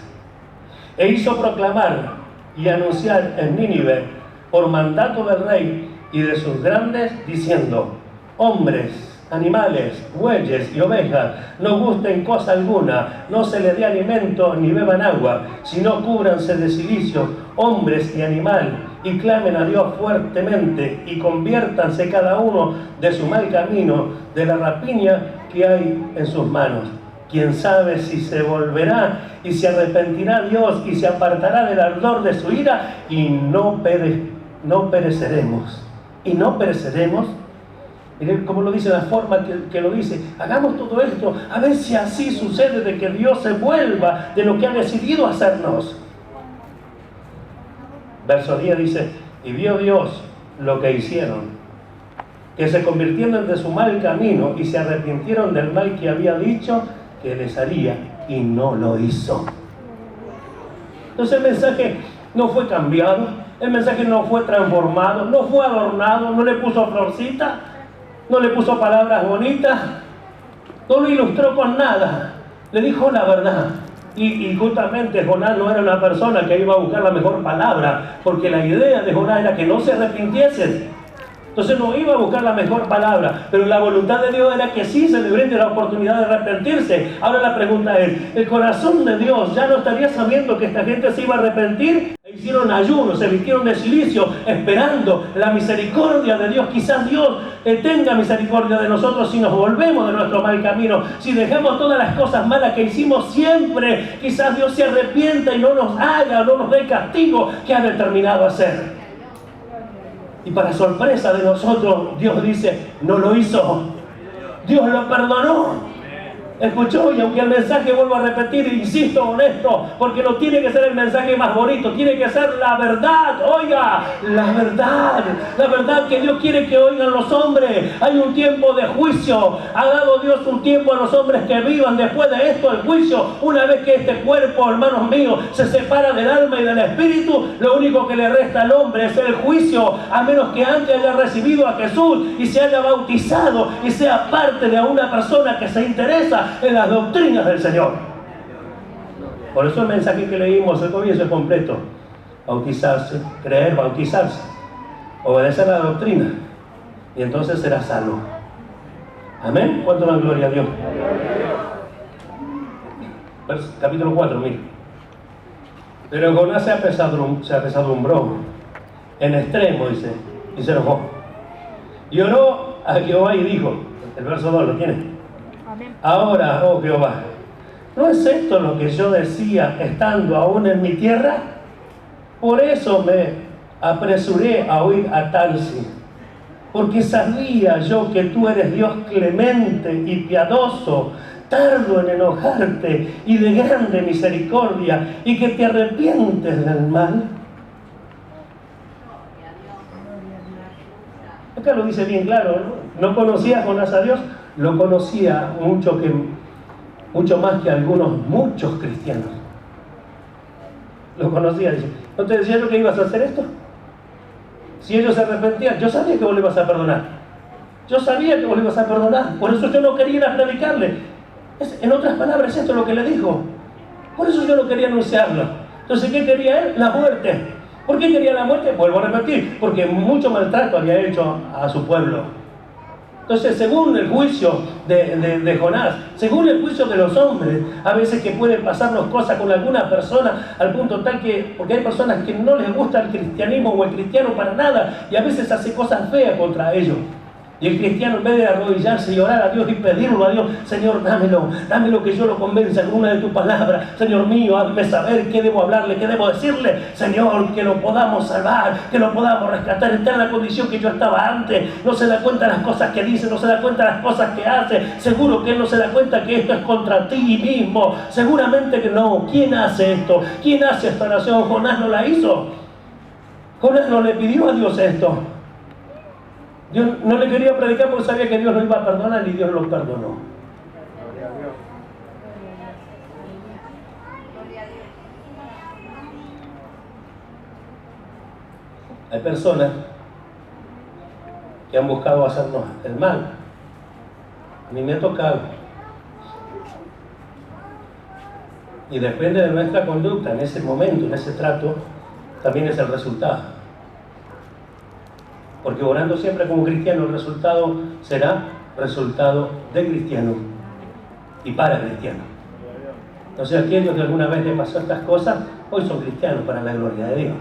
e hizo proclamar y anunciar en Nínive por mandato del rey y de sus grandes, diciendo: hombres, animales, bueyes y ovejas, no gusten cosa alguna, no se les dé alimento ni beban agua, sino cúbranse de cilicio, hombres y animal, y clamen a Dios fuertemente, y conviértanse cada uno de su mal camino, de la rapiña que hay en sus manos. Quién sabe si se volverá y se arrepentirá Dios y se apartará del ardor de su ira, y no pereceremos. Y no pereceremos. Miren cómo lo dice, la forma que lo dice. Hagamos todo esto, a ver si así sucede, de que Dios se vuelva de lo que ha decidido hacernos. Verso 10 dice: y vio Dios lo que hicieron, que se convirtieron de su mal camino y se arrepintieron del mal que había dicho que les haría, y no lo hizo. Entonces el mensaje no fue cambiado, el mensaje no fue transformado, no fue adornado, no le puso florcita, no le puso palabras bonitas, no lo ilustró con nada, le dijo la verdad. Y justamente Jonás no era una persona que iba a buscar la mejor palabra, porque la idea de Jonás era que no se arrepintiesen. Entonces no iba a buscar la mejor palabra, pero la voluntad de Dios era que sí se le brinde la oportunidad de arrepentirse. Ahora la pregunta es, ¿el corazón de Dios ya no estaría sabiendo que esta gente se iba a arrepentir? Hicieron ayuno, se vistieron de cilicio, esperando la misericordia de Dios. Quizás Dios tenga misericordia de nosotros si nos volvemos de nuestro mal camino, si dejamos todas las cosas malas que hicimos siempre. Quizás Dios se arrepienta y no nos haga, no nos dé el castigo que ha determinado hacer. Y para sorpresa de nosotros, Dios dice: no lo hizo. Dios lo perdonó. Escuchó, y aunque el mensaje, vuelvo a repetir, insisto con esto, porque no tiene que ser el mensaje más bonito, tiene que ser la verdad. Oiga, la verdad que Dios quiere que oigan los hombres. Hay un tiempo de juicio. Ha dado Dios un tiempo a los hombres que vivan después de esto, el juicio. Una vez que este cuerpo, hermanos míos, se separa del alma y del espíritu, lo único que le resta al hombre es el juicio, a menos que antes haya recibido a Jesús y se haya bautizado y sea parte de una persona que se interesa en las doctrinas del Señor. Por eso el mensaje que leímos, el comienzo es completo: bautizarse, creer, bautizarse, obedecer la doctrina, y entonces será salvo. Amén. ¿Cuánto la gloria a Dios? Capítulo 4, mire. Pero Jonás se apesadumbró en extremo, dice, y se enojó. Y oró a Jehová y dijo, el verso 2 lo tiene: ahora, oh Jehová, ¿no es esto lo que yo decía estando aún en mi tierra? Por eso me apresuré a huir a Tarsis, porque sabía yo que tú eres Dios clemente y piadoso, tardo en enojarte y de grande misericordia, y que te arrepientes del mal. Acá lo dice bien claro, ¿no? No conocía a Jonás a Dios, lo conocía mucho más que muchos cristianos. Lo conocía, dice, ¿no te decía yo que ibas a hacer esto? Si ellos se arrepentían, yo sabía que vos le ibas a perdonar. Yo sabía que vos le ibas a perdonar. Por eso yo no quería ir a predicarle. En otras palabras, esto es lo que le dijo. Por eso yo no quería anunciarlo. Entonces, ¿qué quería él? La muerte. ¿Por qué quería la muerte? Vuelvo a repetir, porque mucho maltrato había hecho a su pueblo. Entonces, según el juicio de Jonás, según el juicio de los hombres, a veces que pueden pasarnos cosas con alguna persona al punto tal que, porque hay personas que no les gusta el cristianismo o el cristiano para nada, y a veces hace cosas feas contra ellos. Y el cristiano, en vez de arrodillarse y orar a Dios y pedirlo a Dios, Señor, dámelo que yo lo convenza con una de tus palabras. Señor mío, hazme saber qué debo hablarle, qué debo decirle. Señor, que lo podamos salvar, que lo podamos rescatar. Está en la condición que yo estaba antes. No se da cuenta de las cosas que dice, no se da cuenta de las cosas que hace. Seguro que él no se da cuenta que esto es contra ti mismo. Seguramente que no. ¿Quién hace esto? ¿Quién hace esta oración? Jonás no la hizo. Jonás no le pidió a Dios esto. Dios no le quería predicar porque sabía que Dios lo iba a perdonar, y Dios lo perdonó. Hay personas que han buscado hacernos el mal. A mí me ha tocado. Y depende de nuestra conducta en ese momento, en ese trato, también es el resultado. Porque orando siempre como cristiano, el resultado será resultado de cristiano y para cristiano. Entonces, aquellos que alguna vez les pasó estas cosas, hoy son cristianos para la gloria de Dios.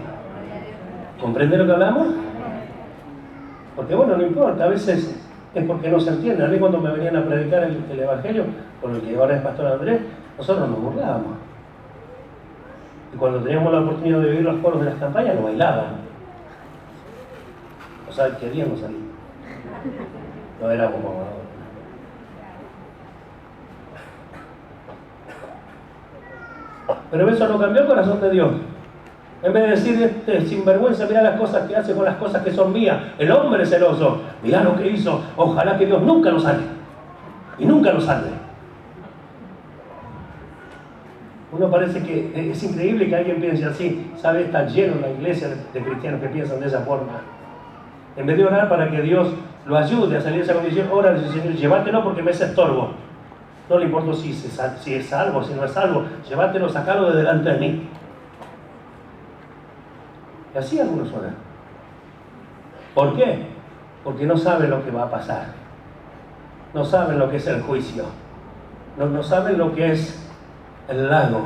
¿Comprende lo que hablamos? Porque bueno, no importa, a veces es porque no se entiende. A mí, cuando me venían a predicar el Evangelio, por el que ahora es Pastor Andrés, nosotros nos burlábamos. Y cuando teníamos la oportunidad de vivir los coros de las campañas, nos bailábamos. O sea, queríamos salir. No era como... Pero eso no cambió el corazón de Dios. En vez de decir, sinvergüenza, mirá las cosas que hace con las cosas que son mías. El hombre celoso, mirá lo que hizo. Ojalá que Dios nunca lo salve. Y nunca lo salve. Uno parece que es increíble que alguien piense así. ¿Sabe? Está lleno la iglesia de cristianos que piensan de esa forma. En vez de orar para que Dios lo ayude a salir de esa condición, ora, Señor, llévatelo porque me es estorbo. No le importa si es salvo, si no es salvo, llévatelo, sacalo de delante de mí. Y así algunos oran. ¿Por qué? Porque no saben lo que va a pasar. No saben lo que es el juicio. No saben lo que es el lago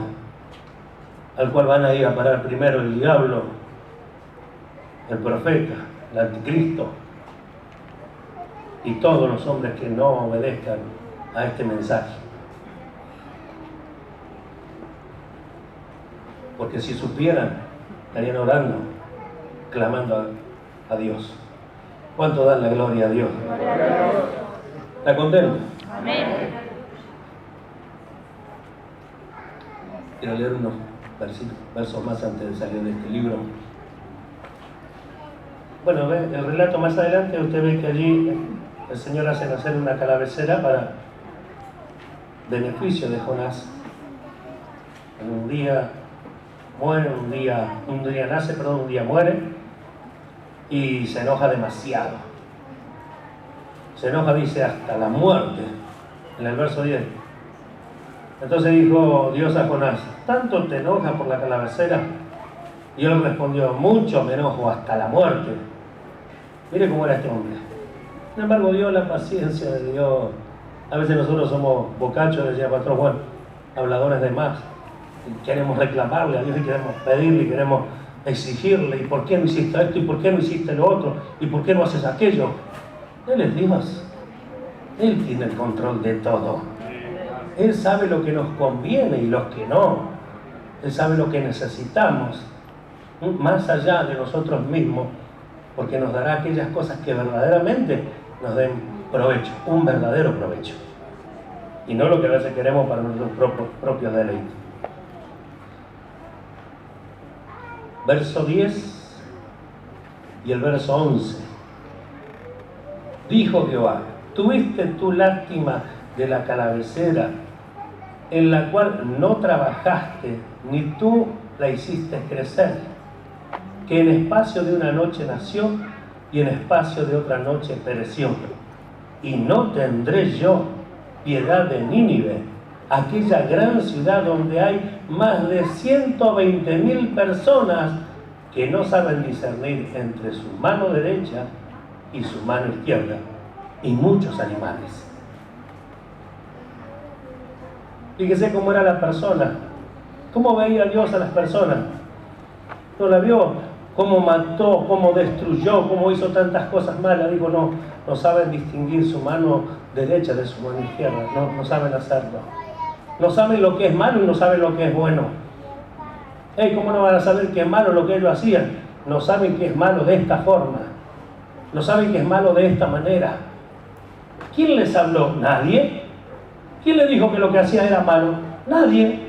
al cual van a ir a parar primero el diablo, el profeta, el anticristo y todos los hombres que no obedezcan a este mensaje. Porque si supieran, estarían orando, clamando a Dios. ¿Cuánto dan la gloria a Dios? ¿Está contento? Amén. Quiero leer unos versos más antes de salir de este libro. Bueno, ve, el relato más adelante, usted ve que allí el Señor hace nacer una calavecera para beneficio de Jonás. En un día muere, un día nace, un día muere, y se enoja demasiado. Se enoja, dice, hasta la muerte, en el verso 10. Entonces dijo Dios a Jonás: ¿tanto te enojas por la calavecera? Y él respondió: mucho me enojo, hasta la muerte. Mire cómo era este hombre. Sin embargo, Dios, la paciencia de Dios. A veces nosotros somos bocachos, decía Pastor Juan, habladores de más. Y queremos reclamarle a Dios, y queremos pedirle, y queremos exigirle: ¿y por qué no hiciste esto? ¿Y por qué no hiciste lo otro? ¿Y por qué no haces aquello? Él es Dios. Él tiene el control de todo. Él sabe lo que nos conviene y lo que no. Él sabe lo que necesitamos, más allá de nosotros mismos, porque nos dará aquellas cosas que verdaderamente nos den provecho, un verdadero provecho, y no lo que a veces queremos para nuestros propios deleites. Verso 10 y el verso 11. Dijo Jehová: ¿tuviste tú lástima de la calavecera, en la cual no trabajaste, ni tú la hiciste crecer, que en espacio de una noche nació, y en espacio de otra noche pereció? Y no tendré yo piedad de Nínive, aquella gran ciudad donde hay más de 120,000 personas que no saben discernir entre su mano derecha y su mano izquierda, y muchos animales. Fíjese cómo era la persona, cómo veía Dios a las personas. No la vio, cómo mató, cómo destruyó, cómo hizo tantas cosas malas. Digo, no saben distinguir su mano derecha de su mano izquierda, no saben hacerlo. No saben lo que es malo y no saben lo que es bueno. ¿Cómo no van a saber qué es malo lo que ellos hacían? No saben que es malo de esta forma. No saben que es malo de esta manera. ¿Quién les habló? Nadie. ¿Quién le dijo que lo que hacía era malo? Nadie.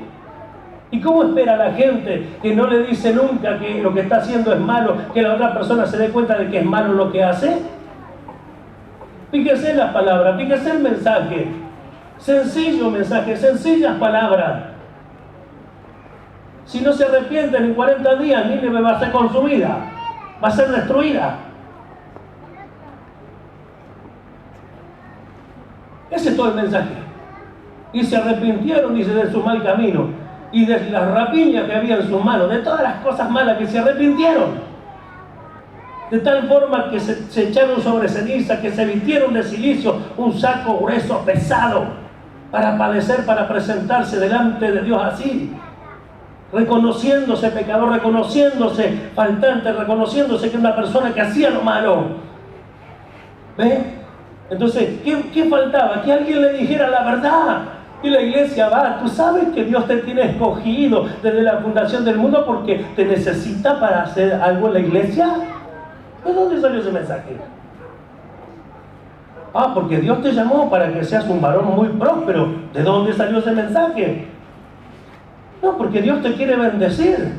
¿Y cómo espera la gente que no le dice nunca que lo que está haciendo es malo, que la otra persona se dé cuenta de que es malo lo que hace? Fíjese las palabras, fíjese el mensaje. Sencillo mensaje, sencillas palabras. Si no se arrepienten en 40 días, Nínive va a ser consumida, va a ser destruida. Ese es todo el mensaje. Y se arrepintieron, dice, de su mal camino, y de las rapiñas que había en sus manos, de todas las cosas malas, que se arrepintieron. De tal forma que se echaron sobre ceniza, que se vistieron de silicio, un saco grueso, pesado, para padecer, para presentarse delante de Dios así, reconociéndose pecador, reconociéndose faltante, reconociéndose que era una persona que hacía lo malo. ¿Ve? Entonces, ¿qué faltaba? Que alguien le dijera la verdad. Y la iglesia va, tú sabes que Dios te tiene escogido desde la fundación del mundo porque te necesita para hacer algo en la iglesia. ¿De dónde salió ese mensaje? Porque Dios te llamó para que seas un varón muy próspero. ¿De dónde salió ese mensaje? No, porque Dios te quiere bendecir.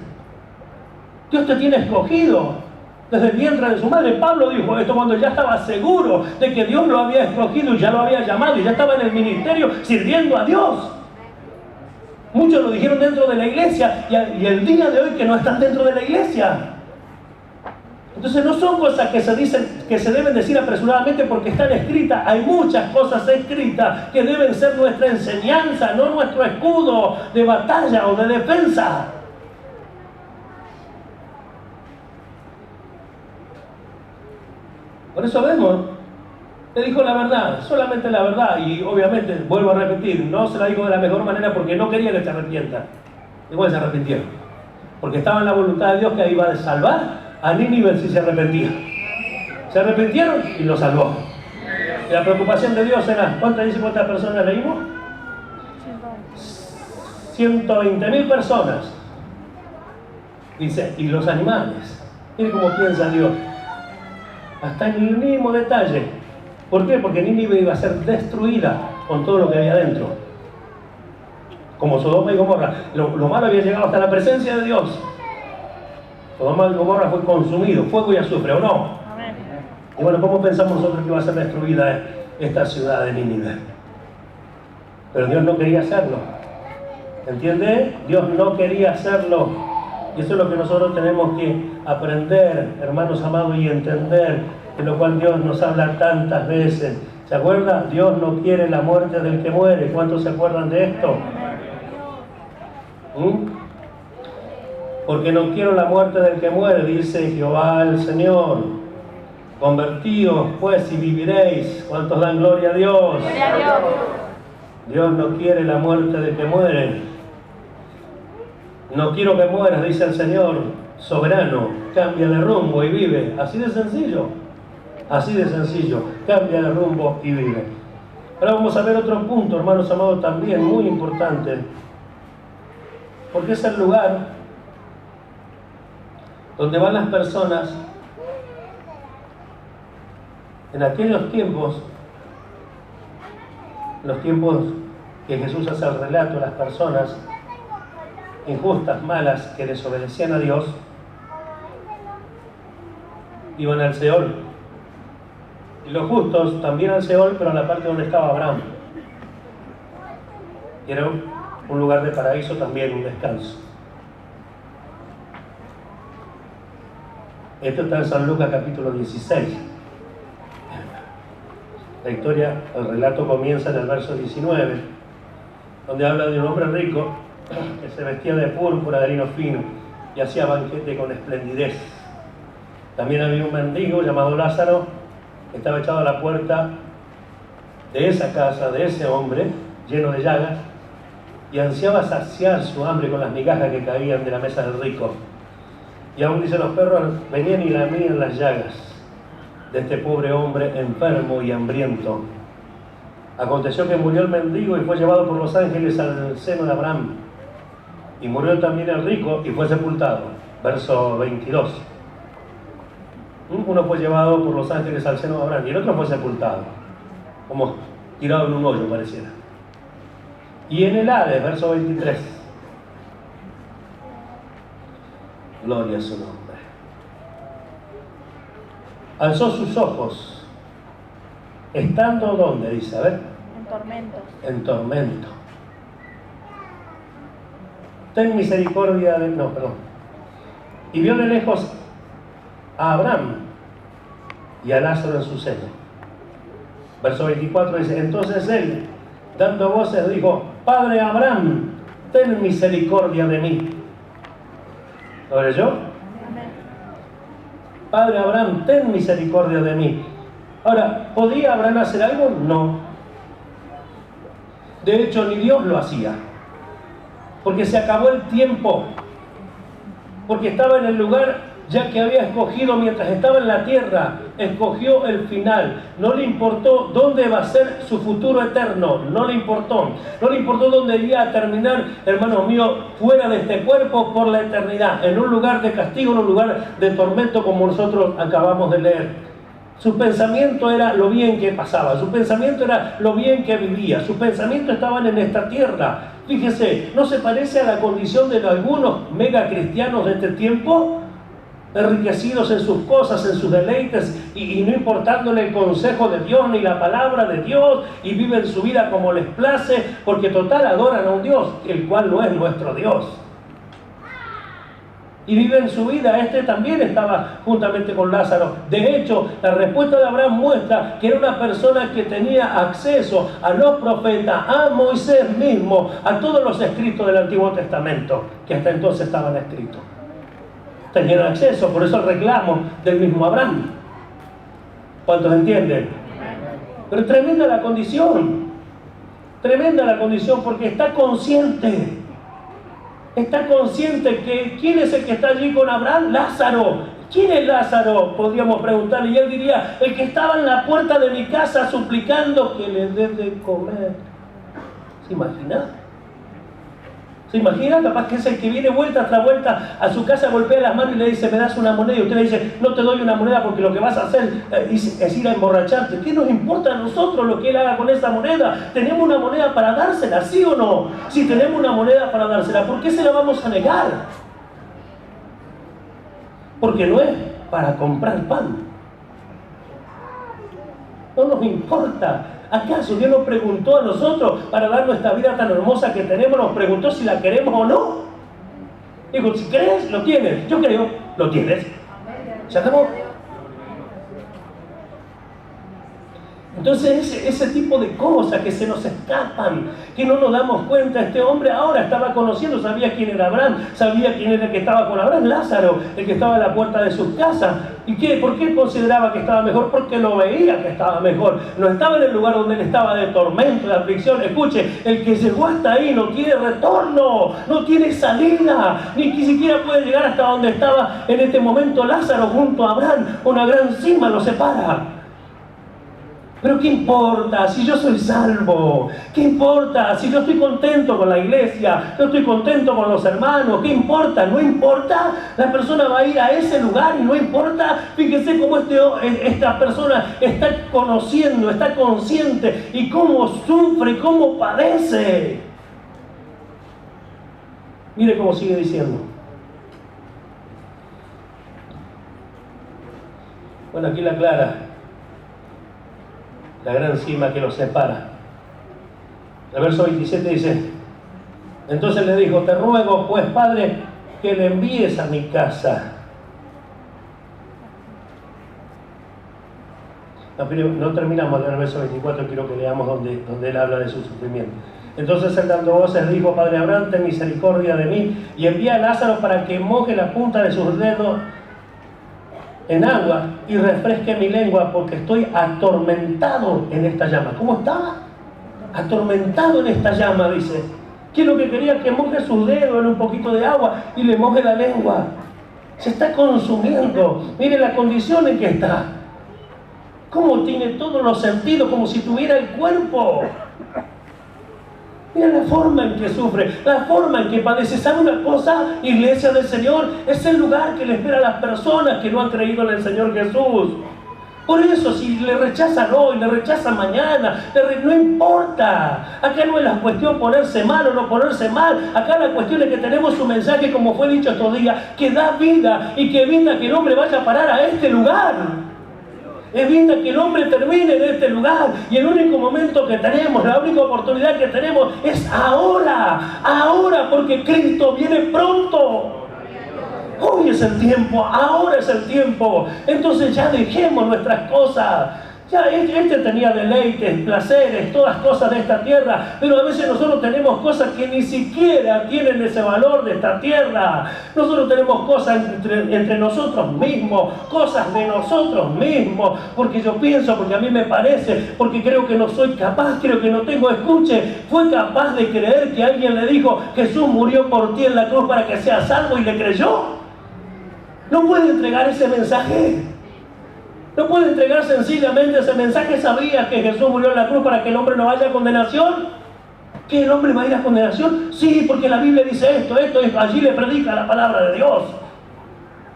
Dios te tiene escogido desde el vientre de su madre. Pablo dijo esto cuando ya estaba seguro de que Dios lo había escogido y ya lo había llamado y ya estaba en el ministerio sirviendo a Dios. Muchos lo dijeron dentro de la iglesia y el día de hoy que no están dentro de la iglesia. Entonces no son cosas que se dicen, que se deben decir apresuradamente porque están escritas. Hay muchas cosas escritas que deben ser nuestra enseñanza, no nuestro escudo de batalla o de defensa. Por eso vemos, le dijo la verdad, solamente la verdad, y obviamente, vuelvo a repetir, no se la dijo de la mejor manera porque no quería que se arrepientan. Igual se arrepintieron, porque estaba en la voluntad de Dios que iba a salvar a Nínive si se arrepentía. Se arrepintieron y lo salvó. Y la preocupación de Dios era, ¿cuántas personas leímos? 120,000 personas. Dice, y los animales. Mire cómo piensa Dios. Hasta en el mínimo detalle. ¿Por qué? Porque Nínive iba a ser destruida con todo lo que había dentro. como Sodoma y Gomorra. Lo malo había llegado hasta la presencia de Dios. Sodoma y Gomorra fue consumido, fuego y azufre, ¿o no? Amén. Y bueno, ¿cómo pensamos nosotros que iba a ser destruida esta ciudad de Nínive? Pero Dios no quería hacerlo. ¿Entiende? Dios no quería hacerlo. Y eso es lo que nosotros tenemos que aprender, hermanos amados, y entender, de lo cual Dios nos habla tantas veces. ¿Se acuerda? Dios no quiere la muerte del que muere. ¿Cuántos se acuerdan de esto? Porque no quiero la muerte del que muere, dice Jehová el Señor. Convertíos pues y viviréis. ¿Cuántos dan gloria a Dios? Gloria a Dios. Dios no quiere la muerte del que muere. No quiero que mueras, dice el Señor soberano. Cambia de rumbo y vive. Así de sencillo. Así de sencillo. Cambia de rumbo y vive. Ahora vamos a ver otro punto, hermanos amados, también muy importante. Porque es el lugar donde van las personas en aquellos tiempos, los tiempos que Jesús hace el relato a las personas injustas, malas, que desobedecían a Dios, iban al Seol. Y los justos también al Seol, pero a la parte donde estaba Abraham. Y era un lugar de paraíso también, un descanso. Esto está en San Lucas capítulo 16. La historia, el relato comienza en el verso 19, donde habla de un hombre rico que se vestía de púrpura, de lino fino, y hacía banquete con esplendidez. También había un mendigo llamado Lázaro, que estaba echado a la puerta de esa casa, de ese hombre, lleno de llagas, y ansiaba saciar su hambre con las migajas que caían de la mesa del rico. Y aún dice, los perros venían y lamían las llagas de este pobre hombre enfermo y hambriento. Aconteció que murió el mendigo y fue llevado por los ángeles al seno de Abraham. Y murió también el rico y fue sepultado. Verso 22. Uno fue llevado por los ángeles al seno de Abraham y el otro fue sepultado, como tirado en un hoyo pareciera. Y en el Hades, verso 23. Gloria a su nombre. Alzó sus ojos, estando ¿dónde? Dice, a ver. En tormentos. En tormento. Ten misericordia de... No, perdón. Y vio de lejos a Abraham y a Lázaro en su seno. Verso 24 dice, entonces él, dando voces, dijo, Padre Abraham, ten misericordia de mí. ¿Lo leyó? Amén. Padre Abraham, ten misericordia de mí. Ahora, ¿podía Abraham hacer algo? No. De hecho, ni Dios lo hacía. Porque se acabó el tiempo. Porque estaba en el lugar ya que había escogido mientras estaba en la tierra. Escogió el final. No le importó dónde va a ser su futuro eterno. No le importó. No le importó dónde iría a terminar, hermanos míos, fuera de este cuerpo por la eternidad. En un lugar de castigo, en un lugar de tormento como nosotros acabamos de leer. Su pensamiento era lo bien que pasaba, su pensamiento era lo bien que vivía, su pensamiento estaban en esta tierra. Fíjese, ¿no se parece a la condición de algunos mega cristianos de este tiempo? Enriquecidos en sus cosas, en sus deleites, y no importándole el consejo de Dios ni la palabra de Dios, y viven su vida como les place, porque total adoran a un Dios, el cual no es nuestro Dios. Y viven su vida. Este también estaba juntamente con Lázaro. De hecho, la respuesta de Abraham muestra que era una persona que tenía acceso a los profetas, a Moisés mismo, a todos los escritos del Antiguo Testamento, que hasta entonces estaban escritos. Tenían acceso, por eso el reclamo del mismo Abraham. ¿Cuántos entienden? Pero tremenda la condición. Tremenda la condición, porque está consciente. Está consciente que ¿quién es el que está allí con Abraham? Lázaro. ¿Quién es Lázaro? Podríamos preguntarle. Y él diría, el que estaba en la puerta de mi casa suplicando que le dé de comer. ¿Se imagina? ¿Se imagina? Capaz que es el que viene vuelta tras vuelta a su casa, golpea las manos y le dice, me das una moneda, y usted le dice, no te doy una moneda porque lo que vas a hacer es ir a emborracharte. ¿Qué nos importa a nosotros lo que él haga con esa moneda? ¿Tenemos una moneda para dársela, sí o no? Si tenemos una moneda para dársela, ¿por qué se la vamos a negar? Porque no es para comprar pan. No nos importa. ¿Acaso Dios nos preguntó a nosotros para darnos esta vida tan hermosa que tenemos? Nos preguntó si la queremos o no. Digo, si crees, lo tienes. Yo creo, lo tienes. ¿Se acabó? Entonces ese tipo de cosas que se nos escapan, que no nos damos cuenta. Este hombre ahora estaba conociendo, sabía quién era Abraham, sabía quién era el que estaba con Abraham, Lázaro, el que estaba a la puerta de sus casas. ¿Y qué? ¿Por qué consideraba que estaba mejor? Porque lo veía que estaba mejor. No estaba en el lugar donde él estaba de tormento, de aflicción. Escuche, el que llegó hasta ahí no tiene retorno, no tiene salida, ni siquiera puede llegar hasta donde estaba en este momento Lázaro junto a Abraham. Una gran cima lo separa. Pero ¿qué importa si yo soy salvo? ¿Qué importa si yo estoy contento con la iglesia? Yo estoy contento con los hermanos. ¿Qué importa? No importa. La persona va a ir a ese lugar y no importa. Fíjese cómo esta persona está conociendo, está consciente y cómo sufre, cómo padece. Mire cómo sigue diciendo. Bueno, aquí la aclara. La gran cima que los separa. El verso 27 dice, entonces le dijo, te ruego pues, Padre, que le envíes a mi casa. No terminamos en el verso 24, quiero que leamos donde él habla de su sufrimiento. Entonces él dando voces dijo, Padre Abraham, ten misericordia de mí y envía a Lázaro para que moje la punta de sus dedos en agua y refresque mi lengua porque estoy atormentado en esta llama. ¿Cómo estaba? Atormentado en esta llama, dice. ¿Qué es lo que quería? Que moje sus dedos en un poquito de agua y le moje la lengua. Se está consumiendo. Mire la condición en que está. Cómo tiene todos los sentidos, como si tuviera el cuerpo. Mira la forma en que sufre, la forma en que padece. ¿Sabe una cosa? Iglesia del Señor es el lugar que le espera a las personas que no han creído en el Señor Jesús. Por eso, si le rechazan hoy, le rechazan mañana, no importa. Acá no es la cuestión ponerse mal o no ponerse mal. Acá la cuestión es que tenemos un mensaje, como fue dicho estos días, que da vida y que evita que el hombre vaya a parar a este lugar. Evita que el hombre termine en este lugar. Y el único momento que tenemos, la única oportunidad que tenemos es ahora. Ahora, porque Cristo viene pronto. Hoy es el tiempo, ahora es el tiempo. Entonces ya dejemos nuestras cosas. Ya este tenía deleites, placeres, todas cosas de esta tierra, pero a veces nosotros tenemos cosas que ni siquiera tienen ese valor de esta tierra. Nosotros tenemos cosas entre nosotros mismos, cosas de nosotros mismos, porque yo pienso, porque a mí me parece, porque creo que no soy capaz, creo que no tengo. Escuche, fue capaz de creer que alguien le dijo, Jesús murió por ti en la cruz para que seas salvo, y le creyó. No puede entregar ese mensaje. No puede entregar sencillamente ese mensaje. ¿Sabía que Jesús murió en la cruz para que el hombre no vaya a condenación? ¿Que el hombre va a ir a condenación? Sí, porque la Biblia dice esto, allí le predica la palabra de Dios.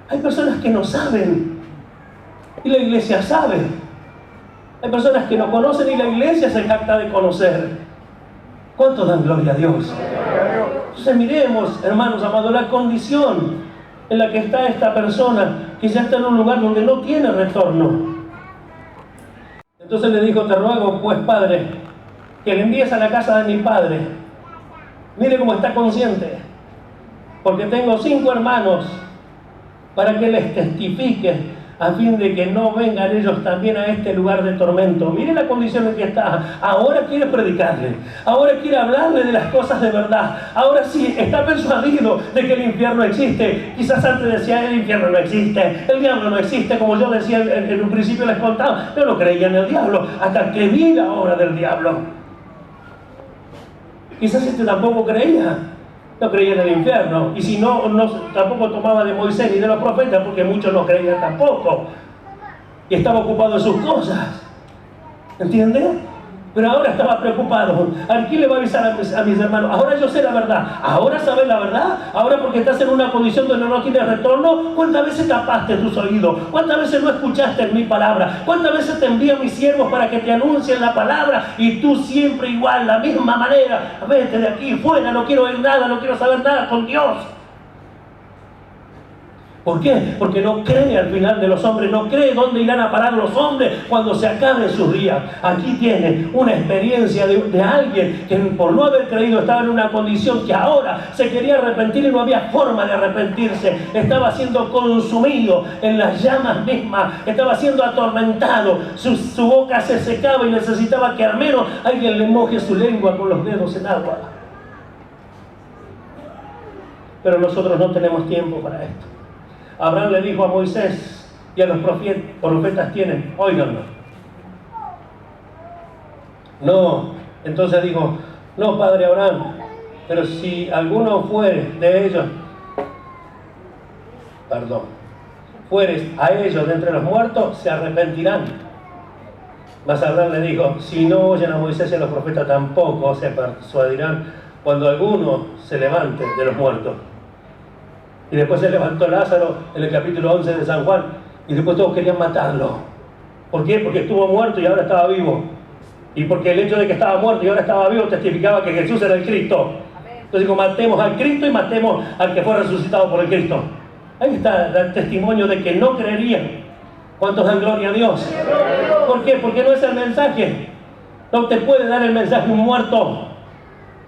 Hay personas que no saben y la iglesia sabe. Hay personas que no conocen y la iglesia se jacta de conocer. ¿Cuántos dan gloria a Dios? Entonces miremos, hermanos amados, la condición en la que está esta persona, que ya está en un lugar donde no tiene retorno. Entonces le dijo, te ruego pues, Padre, que le envíes a la casa de mi padre. Mire cómo está consciente, porque tengo 5 hermanos, para que les testifique, a fin de que no vengan ellos también a este lugar de tormento. Mire la condición en que está. Ahora quiere predicarle, ahora quiere hablarle de las cosas de verdad. Ahora sí, está persuadido de que el infierno existe. Quizás antes decía, el infierno no existe, el diablo no existe, como yo decía en un principio, les contaba. Yo no creía en el diablo, hasta que vi la obra del diablo. Quizás tampoco creía. No creía en el infierno, y si no, tampoco tomaba de Moisés ni de los profetas, porque muchos no creían tampoco, y estaba ocupado en sus cosas. ¿Entiende? Pero ahora estaba preocupado. ¿A quién le va a avisar a mis hermanos? Ahora yo sé la verdad. Ahora sabes la verdad. Ahora porque estás en una condición donde no tienes retorno. ¿Cuántas veces tapaste tus oídos? ¿Cuántas veces no escuchaste mi palabra? ¿Cuántas veces te envío a mis siervos para que te anuncien la palabra? Y tú siempre igual, la misma manera. Vete de aquí, fuera, no quiero oír nada, no quiero saber nada con Dios. ¿Por qué? Porque no cree al final de los hombres, no cree dónde irán a parar los hombres cuando se acaben sus días. Aquí tiene una experiencia de alguien que por no haber creído estaba en una condición que ahora se quería arrepentir y no había forma de arrepentirse. Estaba siendo consumido en las llamas mismas, estaba siendo atormentado, su boca se secaba y necesitaba que al menos alguien le moje su lengua con los dedos en agua. Pero nosotros no tenemos tiempo para esto. Abraham le dijo a Moisés y a los profetas tienen, óiganlo. No, entonces dijo, no, padre Abraham, pero si alguno fuere de ellos, fueres a ellos de entre los muertos, se arrepentirán. Mas Abraham le dijo, si no oyen a Moisés y a los profetas tampoco se persuadirán cuando alguno se levante de los muertos. Y después se levantó Lázaro en el capítulo 11 de San Juan. Y después todos querían matarlo. ¿Por qué? Porque estuvo muerto y ahora estaba vivo. Y porque el hecho de que estaba muerto y ahora estaba vivo testificaba que Jesús era el Cristo. Entonces digo, matemos al Cristo y matemos al que fue resucitado por el Cristo. Ahí está el testimonio de que no creerían. ¿Cuántos dan gloria a Dios? ¿Por qué? Porque no es el mensaje. No te puede dar el mensaje un muerto.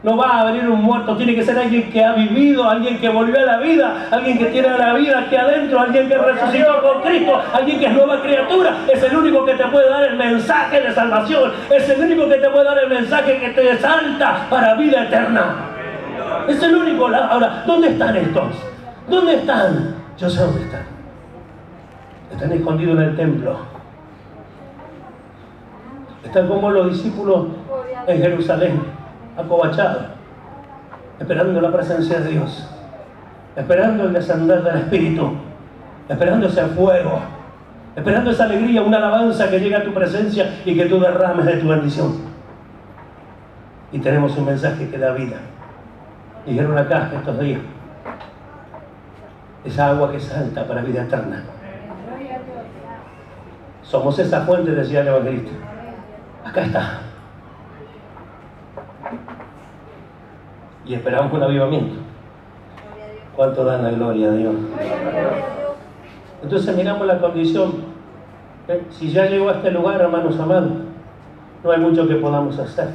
No va a venir un muerto, tiene que ser alguien que ha vivido, alguien que volvió a la vida, alguien que tiene la vida aquí adentro, alguien que resucitó con Cristo, alguien que es nueva criatura. Es el único que te puede dar el mensaje de salvación, es el único que te puede dar el mensaje que te exalta para vida eterna. Es el único. Ahora, ¿dónde están estos? ¿Dónde están? Yo sé dónde están. Están escondidos en el templo. Están como los discípulos en Jerusalén, acobachados, esperando la presencia de Dios, esperando el descender del Espíritu, esperando ese fuego, esperando esa alegría, una alabanza que llegue a tu presencia y que tú derrames de tu bendición. Y tenemos un mensaje que da vida. Dijeron acá estos días, esa agua que salta para vida eterna. Somos esa fuente, decía el evangelista. Acá está. Y esperamos un avivamiento. ¿Cuánto dan la gloria a Dios? Entonces miramos la condición. Si ya llegó a este lugar, hermanos amados, no hay mucho que podamos hacer.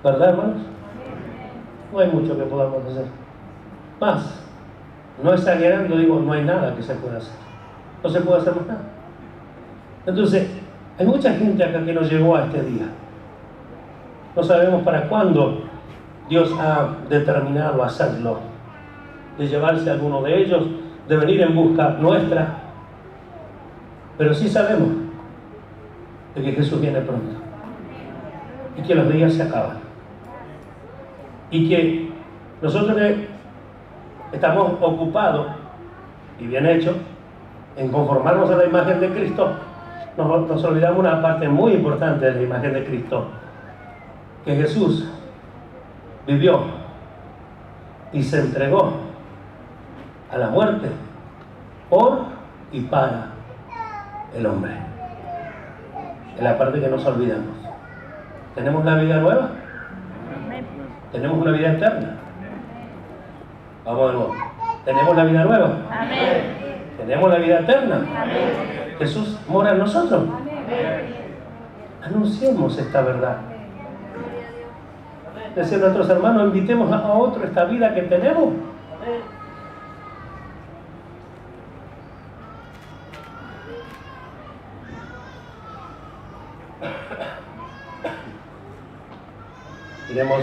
¿Verdad, hermanos? No hay mucho que podamos hacer. Más, no exagerando, digo, no hay nada que se pueda hacer. No se puede hacer más nada. Entonces, hay mucha gente acá que no llegó a este día. No sabemos para cuándo Dios ha determinado hacerlo, de llevarse a alguno de ellos, de venir en busca nuestra. Pero sí sabemos de que Jesús viene pronto y que los días se acaban y que nosotros estamos ocupados, y bien hecho, en conformarnos a la imagen de Cristo. Nos olvidamos una parte muy importante de la imagen de Cristo, que Jesús vivió y se entregó a la muerte por y para el hombre. Es la parte que nos olvidamos. ¿Tenemos una vida nueva? ¿Tenemos una vida eterna? Vamos de nuevo. ¿Tenemos la vida nueva? Amén. ¿Tenemos la vida eterna? Amén. Jesús mora en nosotros. Anunciemos esta verdad. Decir a nuestros hermanos, invitemos a otro esta vida que tenemos. Diremos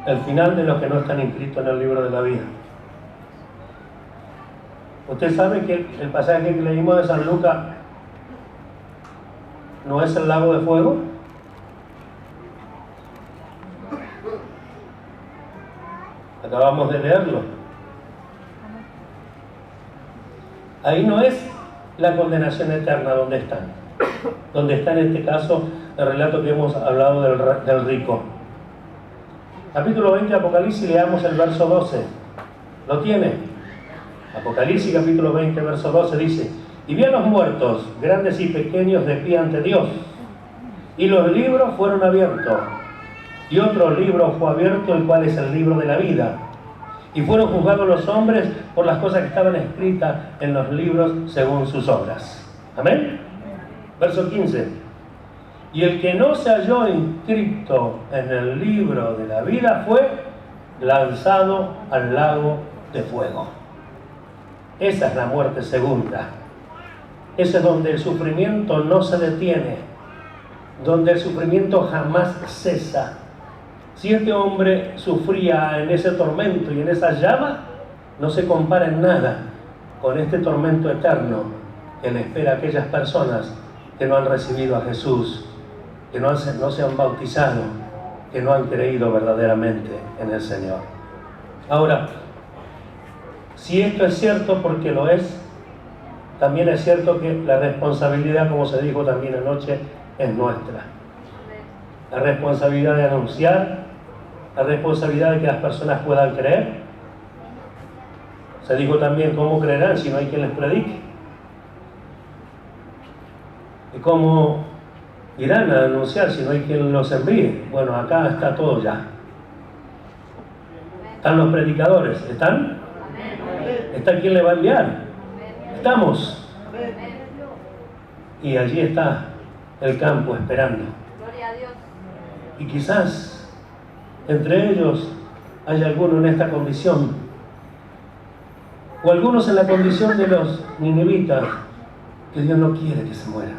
el final de los que no están inscritos en el libro de la vida. Usted sabe que el pasaje que leímos de San Lucas no es el lago de fuego. Acabamos de leerlo. Ahí no es la condenación eterna donde están. donde está en este caso el relato que hemos hablado del rico. Capítulo 20 de Apocalipsis, leamos el verso 12. ¿Lo tiene? Apocalipsis capítulo 20, verso 12 dice: y vi a los muertos, grandes y pequeños, de pie ante Dios, y los libros fueron abiertos, y otro libro fue abierto, el cual es el libro de la vida, y fueron juzgados los hombres por las cosas que estaban escritas en los libros según sus obras. Amén. Verso 15: y el que no se halló inscrito en el libro de la vida fue lanzado al lago de fuego. Esa es la muerte segunda. Ese es donde el sufrimiento no se detiene, donde el sufrimiento jamás cesa. Si este hombre sufría en ese tormento y en esa llama, no se compara en nada con este tormento eterno que le espera a aquellas personas que no han recibido a Jesús, que no se han bautizado, que no han creído verdaderamente en el Señor. Ahora, si esto es cierto, porque lo es, también es cierto que la responsabilidad, como se dijo también anoche, es nuestra. La responsabilidad de anunciar, la responsabilidad de que las personas puedan creer. Se dijo también: ¿cómo creerán si no hay quien les predique? ¿Y cómo irán a anunciar si no hay quien los envíe? Bueno, acá está todo ya. Están los predicadores, ¿están? ¿Está quien le va a enviar? Estamos. Y allí está el campo esperando. Gloria a Dios. Y quizás entre ellos haya alguno en esta condición, o algunos en la condición de los ninivitas, que Dios no quiere que se mueran.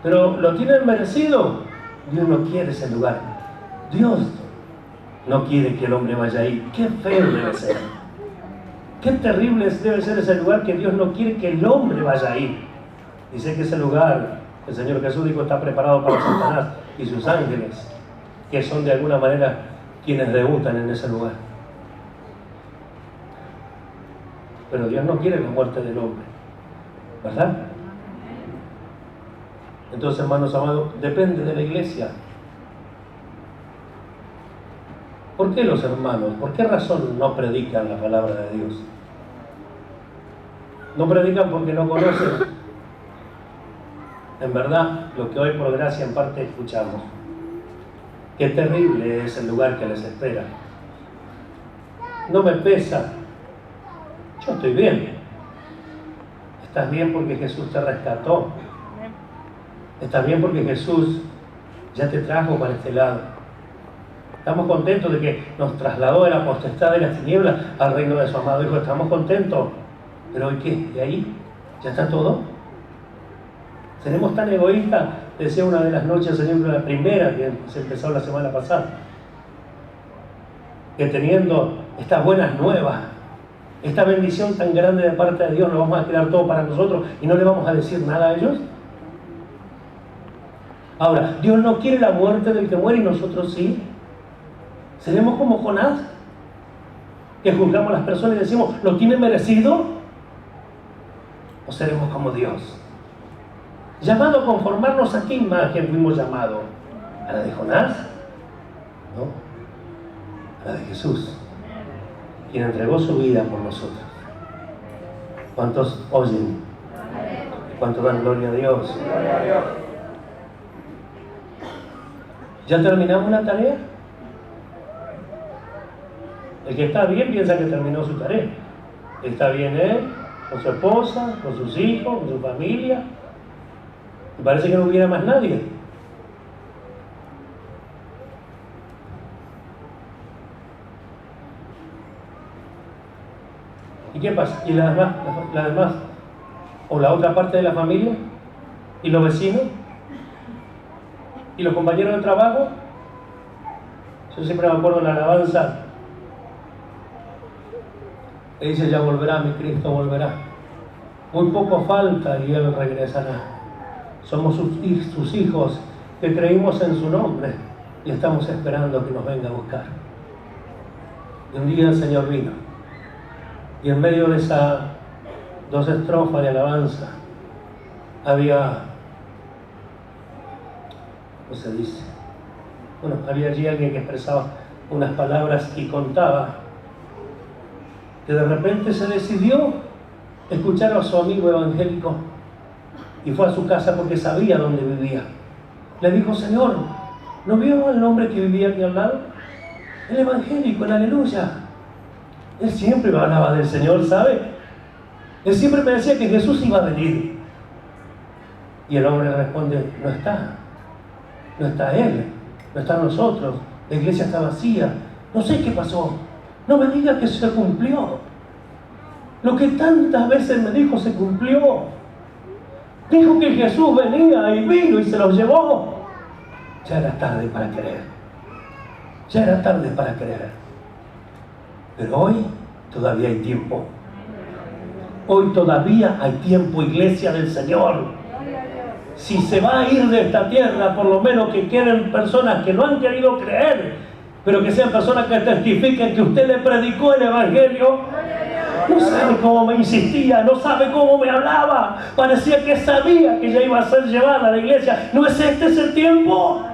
Pero lo tienen merecido. Dios no quiere ese lugar. Dios no quiere que el hombre vaya ahí. Qué feo debe ser. Qué terrible debe ser ese lugar que Dios no quiere que el hombre vaya ahí. Dice que ese lugar, el Señor Jesús dijo, está preparado para Satanás y sus ángeles, que son de alguna manera quienes debutan en ese lugar. Pero Dios no quiere la muerte del hombre, ¿verdad? Entonces, hermanos amados, depende de la iglesia. ¿Por qué los hermanos, por qué razón no predican la palabra de Dios? No predican porque no conocen, en verdad, lo que hoy por gracia en parte escuchamos. Qué terrible es el lugar que les espera. No me pesa. Yo estoy bien. Estás bien porque Jesús te rescató. Estás bien porque Jesús ya te trajo para este lado. Estamos contentos de que nos trasladó de la potestad de las tinieblas al reino de su amado Hijo. Estamos contentos. ¿Pero hoy qué? ¿De ahí? ¿Ya está todo? ¿Seremos tan egoístas? Decía una de las noches, Señor, la primera que se empezó la semana pasada, que teniendo estas buenas nuevas, esta bendición tan grande de parte de Dios, nos vamos a quedar todo para nosotros y no le vamos a decir nada a ellos. Ahora, Dios no quiere la muerte del que muere y nosotros sí. ¿Seremos como Jonás, que juzgamos a las personas y decimos, ¿lo tiene merecido? ¿O seremos como Dios, llamado a conformarnos a qué imagen fuimos llamados? ¿A la de Jonás? No, a la de Jesús, quien entregó su vida por nosotros. ¿Cuántos oyen? ¿Cuántos dan gloria a Dios? ¿Ya terminamos la tarea? El que está bien piensa que terminó su tarea. Está bien él, con su esposa, con sus hijos, con su familia. Y parece que no hubiera más nadie. ¿Y qué pasa? ¿Y las demás? ¿O la otra parte de la familia? ¿Y los vecinos? ¿Y los compañeros de trabajo? Yo siempre me acuerdo de la alabanza que dice, ya volverá, mi Cristo volverá. Muy poco falta y Él regresará. Somos sus hijos que creímos en su nombre y estamos esperando que nos venga a buscar. Y un día el Señor vino. Y en medio de esas dos estrofas de alabanza, había, ¿cómo se dice? Bueno, había allí alguien que expresaba unas palabras y contaba que de repente se decidió escuchar a su amigo evangélico y fue a su casa porque sabía dónde vivía. Le dijo: Señor, ¿no vio al hombre que vivía aquí al lado? El evangélico, el aleluya. Él siempre me hablaba del Señor, ¿sabe? Él siempre me decía que Jesús iba a venir. Y el hombre le responde: no está Él, no están nosotros, la iglesia está vacía, no sé qué pasó, no me diga que se cumplió. Lo que tantas veces me dijo se cumplió. Dijo que Jesús venía y vino y se los llevó. Ya era tarde para creer. Ya era tarde para creer. Pero hoy todavía hay tiempo. Hoy todavía hay tiempo, iglesia del Señor. Si se va a ir de esta tierra, por lo menos que queden personas que no han querido creer, pero que sean personas que testifiquen que usted le predicó el evangelio. No sabe cómo me insistía, no sabe cómo me hablaba. Parecía que sabía que ya iba a ser llevada a la iglesia. ¿No es este ese tiempo?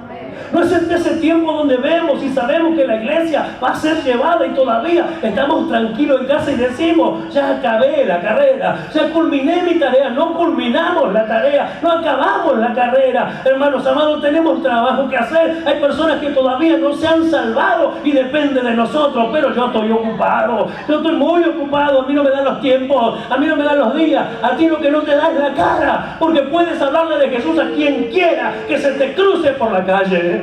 ¿No es este ese tiempo donde vemos y sabemos que la iglesia va a ser llevada y todavía estamos tranquilos en casa y decimos: ya acabé la carrera, ya culminé mi tarea? No culminamos la tarea, no acabamos la carrera. Hermanos amados, tenemos trabajo que hacer. Hay personas que todavía no se han salvado y depende de nosotros, pero yo estoy ocupado, yo estoy muy ocupado. A mí no me dan los tiempos, a mí no me dan los días. A ti lo que no te da es la cara, porque puedes hablarle de Jesús a quien quiera que se te cruce por la calle.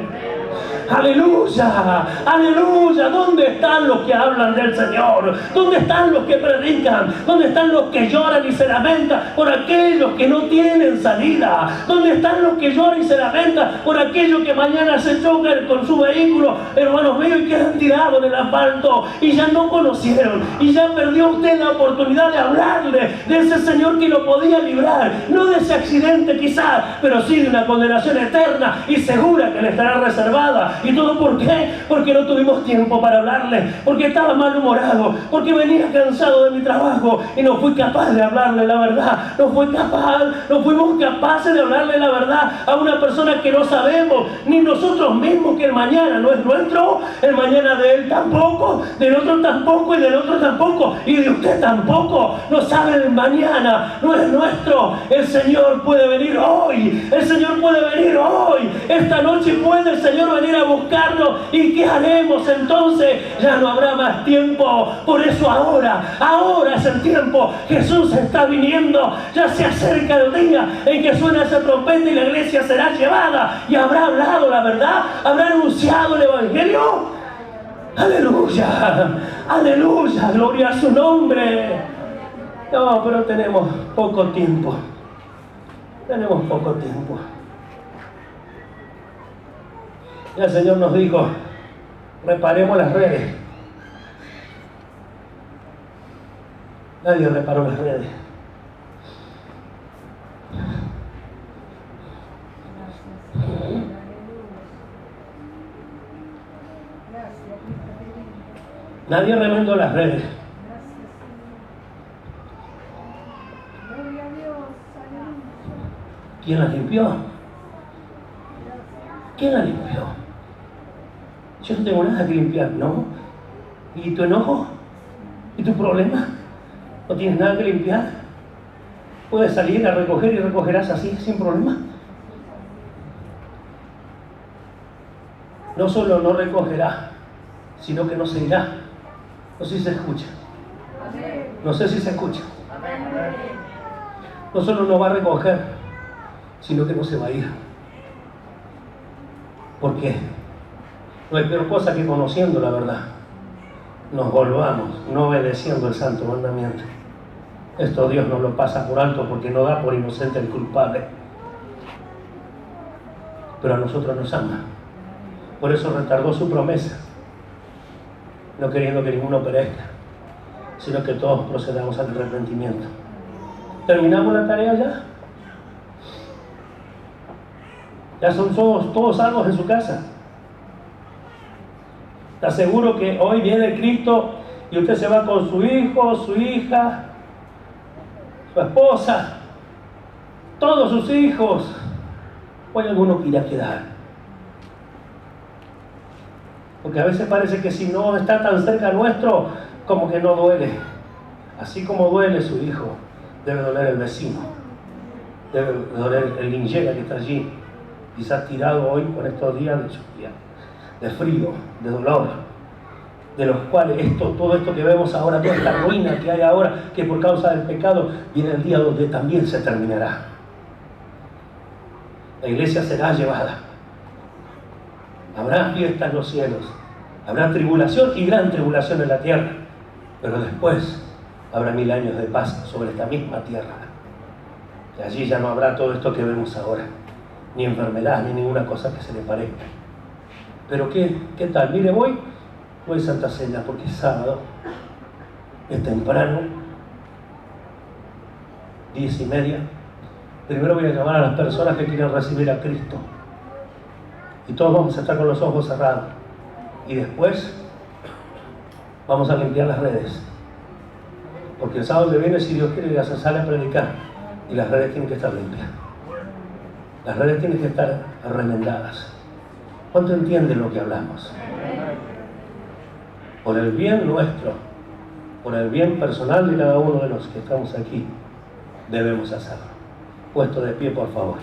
Aleluya, aleluya. ¿Dónde están los que hablan del Señor? ¿Dónde están los que predican? ¿Dónde están los que lloran y se lamentan por aquellos que no tienen salida? ¿Dónde están los que lloran y se lamentan por aquellos que mañana se chocan con su vehículo, hermanos míos, y quedan tirados en el asfalto y ya no conocieron, y ya perdió usted la oportunidad de hablarle de ese Señor que lo podía librar, no de ese accidente quizás, pero sí de una condenación eterna y segura que le estará reservada? ¿Y todo por qué? Porque no tuvimos tiempo para hablarle, porque estaba malhumorado, porque venía cansado de mi trabajo y no fui capaz de hablarle la verdad. No fuimos capaces de hablarle la verdad a una persona que no sabemos, ni nosotros mismos, que el mañana no es nuestro, el mañana de él tampoco, del otro tampoco y del otro tampoco, y de usted tampoco. No sabe el mañana, no es nuestro. El Señor puede venir hoy, el Señor puede venir hoy, esta noche puede el Señor venir a buscarnos. ¿Y qué haremos entonces? Ya no habrá más tiempo. Por eso ahora es el tiempo. Jesús está viniendo. Ya se acerca el día en que suena esa trompeta y la iglesia será llevada y habrá hablado la verdad, habrá anunciado el evangelio. Aleluya, aleluya, gloria a su nombre. No, pero tenemos poco tiempo. Tenemos poco tiempo. Y el Señor nos dijo: reparemos las redes. Nadie reparó las redes. Nadie remendó las redes. ¿Quién las limpió? ¿Quién las limpió? Yo no tengo nada que limpiar, ¿no? ¿Y tu enojo? ¿Y tu problema? ¿No tienes nada que limpiar? Puedes salir a recoger y recogerás así, sin problema. No solo no recogerá, sino que no se irá. No sé si se escucha. No sé si se escucha. No solo no va a recoger, sino que no se va a ir. ¿Por qué? No hay peor cosa que, conociendo la verdad, nos volvamos no obedeciendo el santo mandamiento. Esto Dios nos lo pasa por alto porque no da por inocente el culpable. Pero a nosotros nos ama. Por eso retardó su promesa, no queriendo que ninguno perezca, sino que todos procedamos al arrepentimiento. ¿Terminamos la tarea ya? ¿Ya son todos salvos en su casa? ¿Está seguro que hoy viene Cristo y usted se va con su hijo, su hija, su esposa, todos sus hijos, o hay alguno que irá a quedar. Porque a veces parece que si no está tan cerca nuestro, como que no duele. Así como duele su hijo, debe doler el vecino, debe doler el linchera que está allí, quizás tirado hoy con estos días de lluvia, de frío, de dolor, de los cuales todo esto que vemos ahora, toda esta ruina que hay ahora, que por causa del pecado viene el día donde también se terminará. La iglesia será llevada. Habrá fiesta en los cielos, habrá tribulación y gran tribulación en la tierra, pero después habrá 1000 años de paz sobre esta misma tierra. Y allí ya no habrá todo esto que vemos ahora, ni enfermedad, ni ninguna cosa que se le parezca. Pero ¿qué tal? Mire, voy a Santa Cena porque es sábado, es temprano, 10:30. Primero voy a llamar a las personas que quieren recibir a Cristo. Y todos vamos a estar con los ojos cerrados. Y después vamos a limpiar las redes. Porque el sábado que viene, si Dios quiere, ya se sale a predicar. Y las redes tienen que estar limpias. Las redes tienen que estar remendadas. ¿Cuánto entienden lo que hablamos? Por el bien nuestro, por el bien personal de cada uno de los que estamos aquí, debemos hacerlo. Puesto de pie, por favor.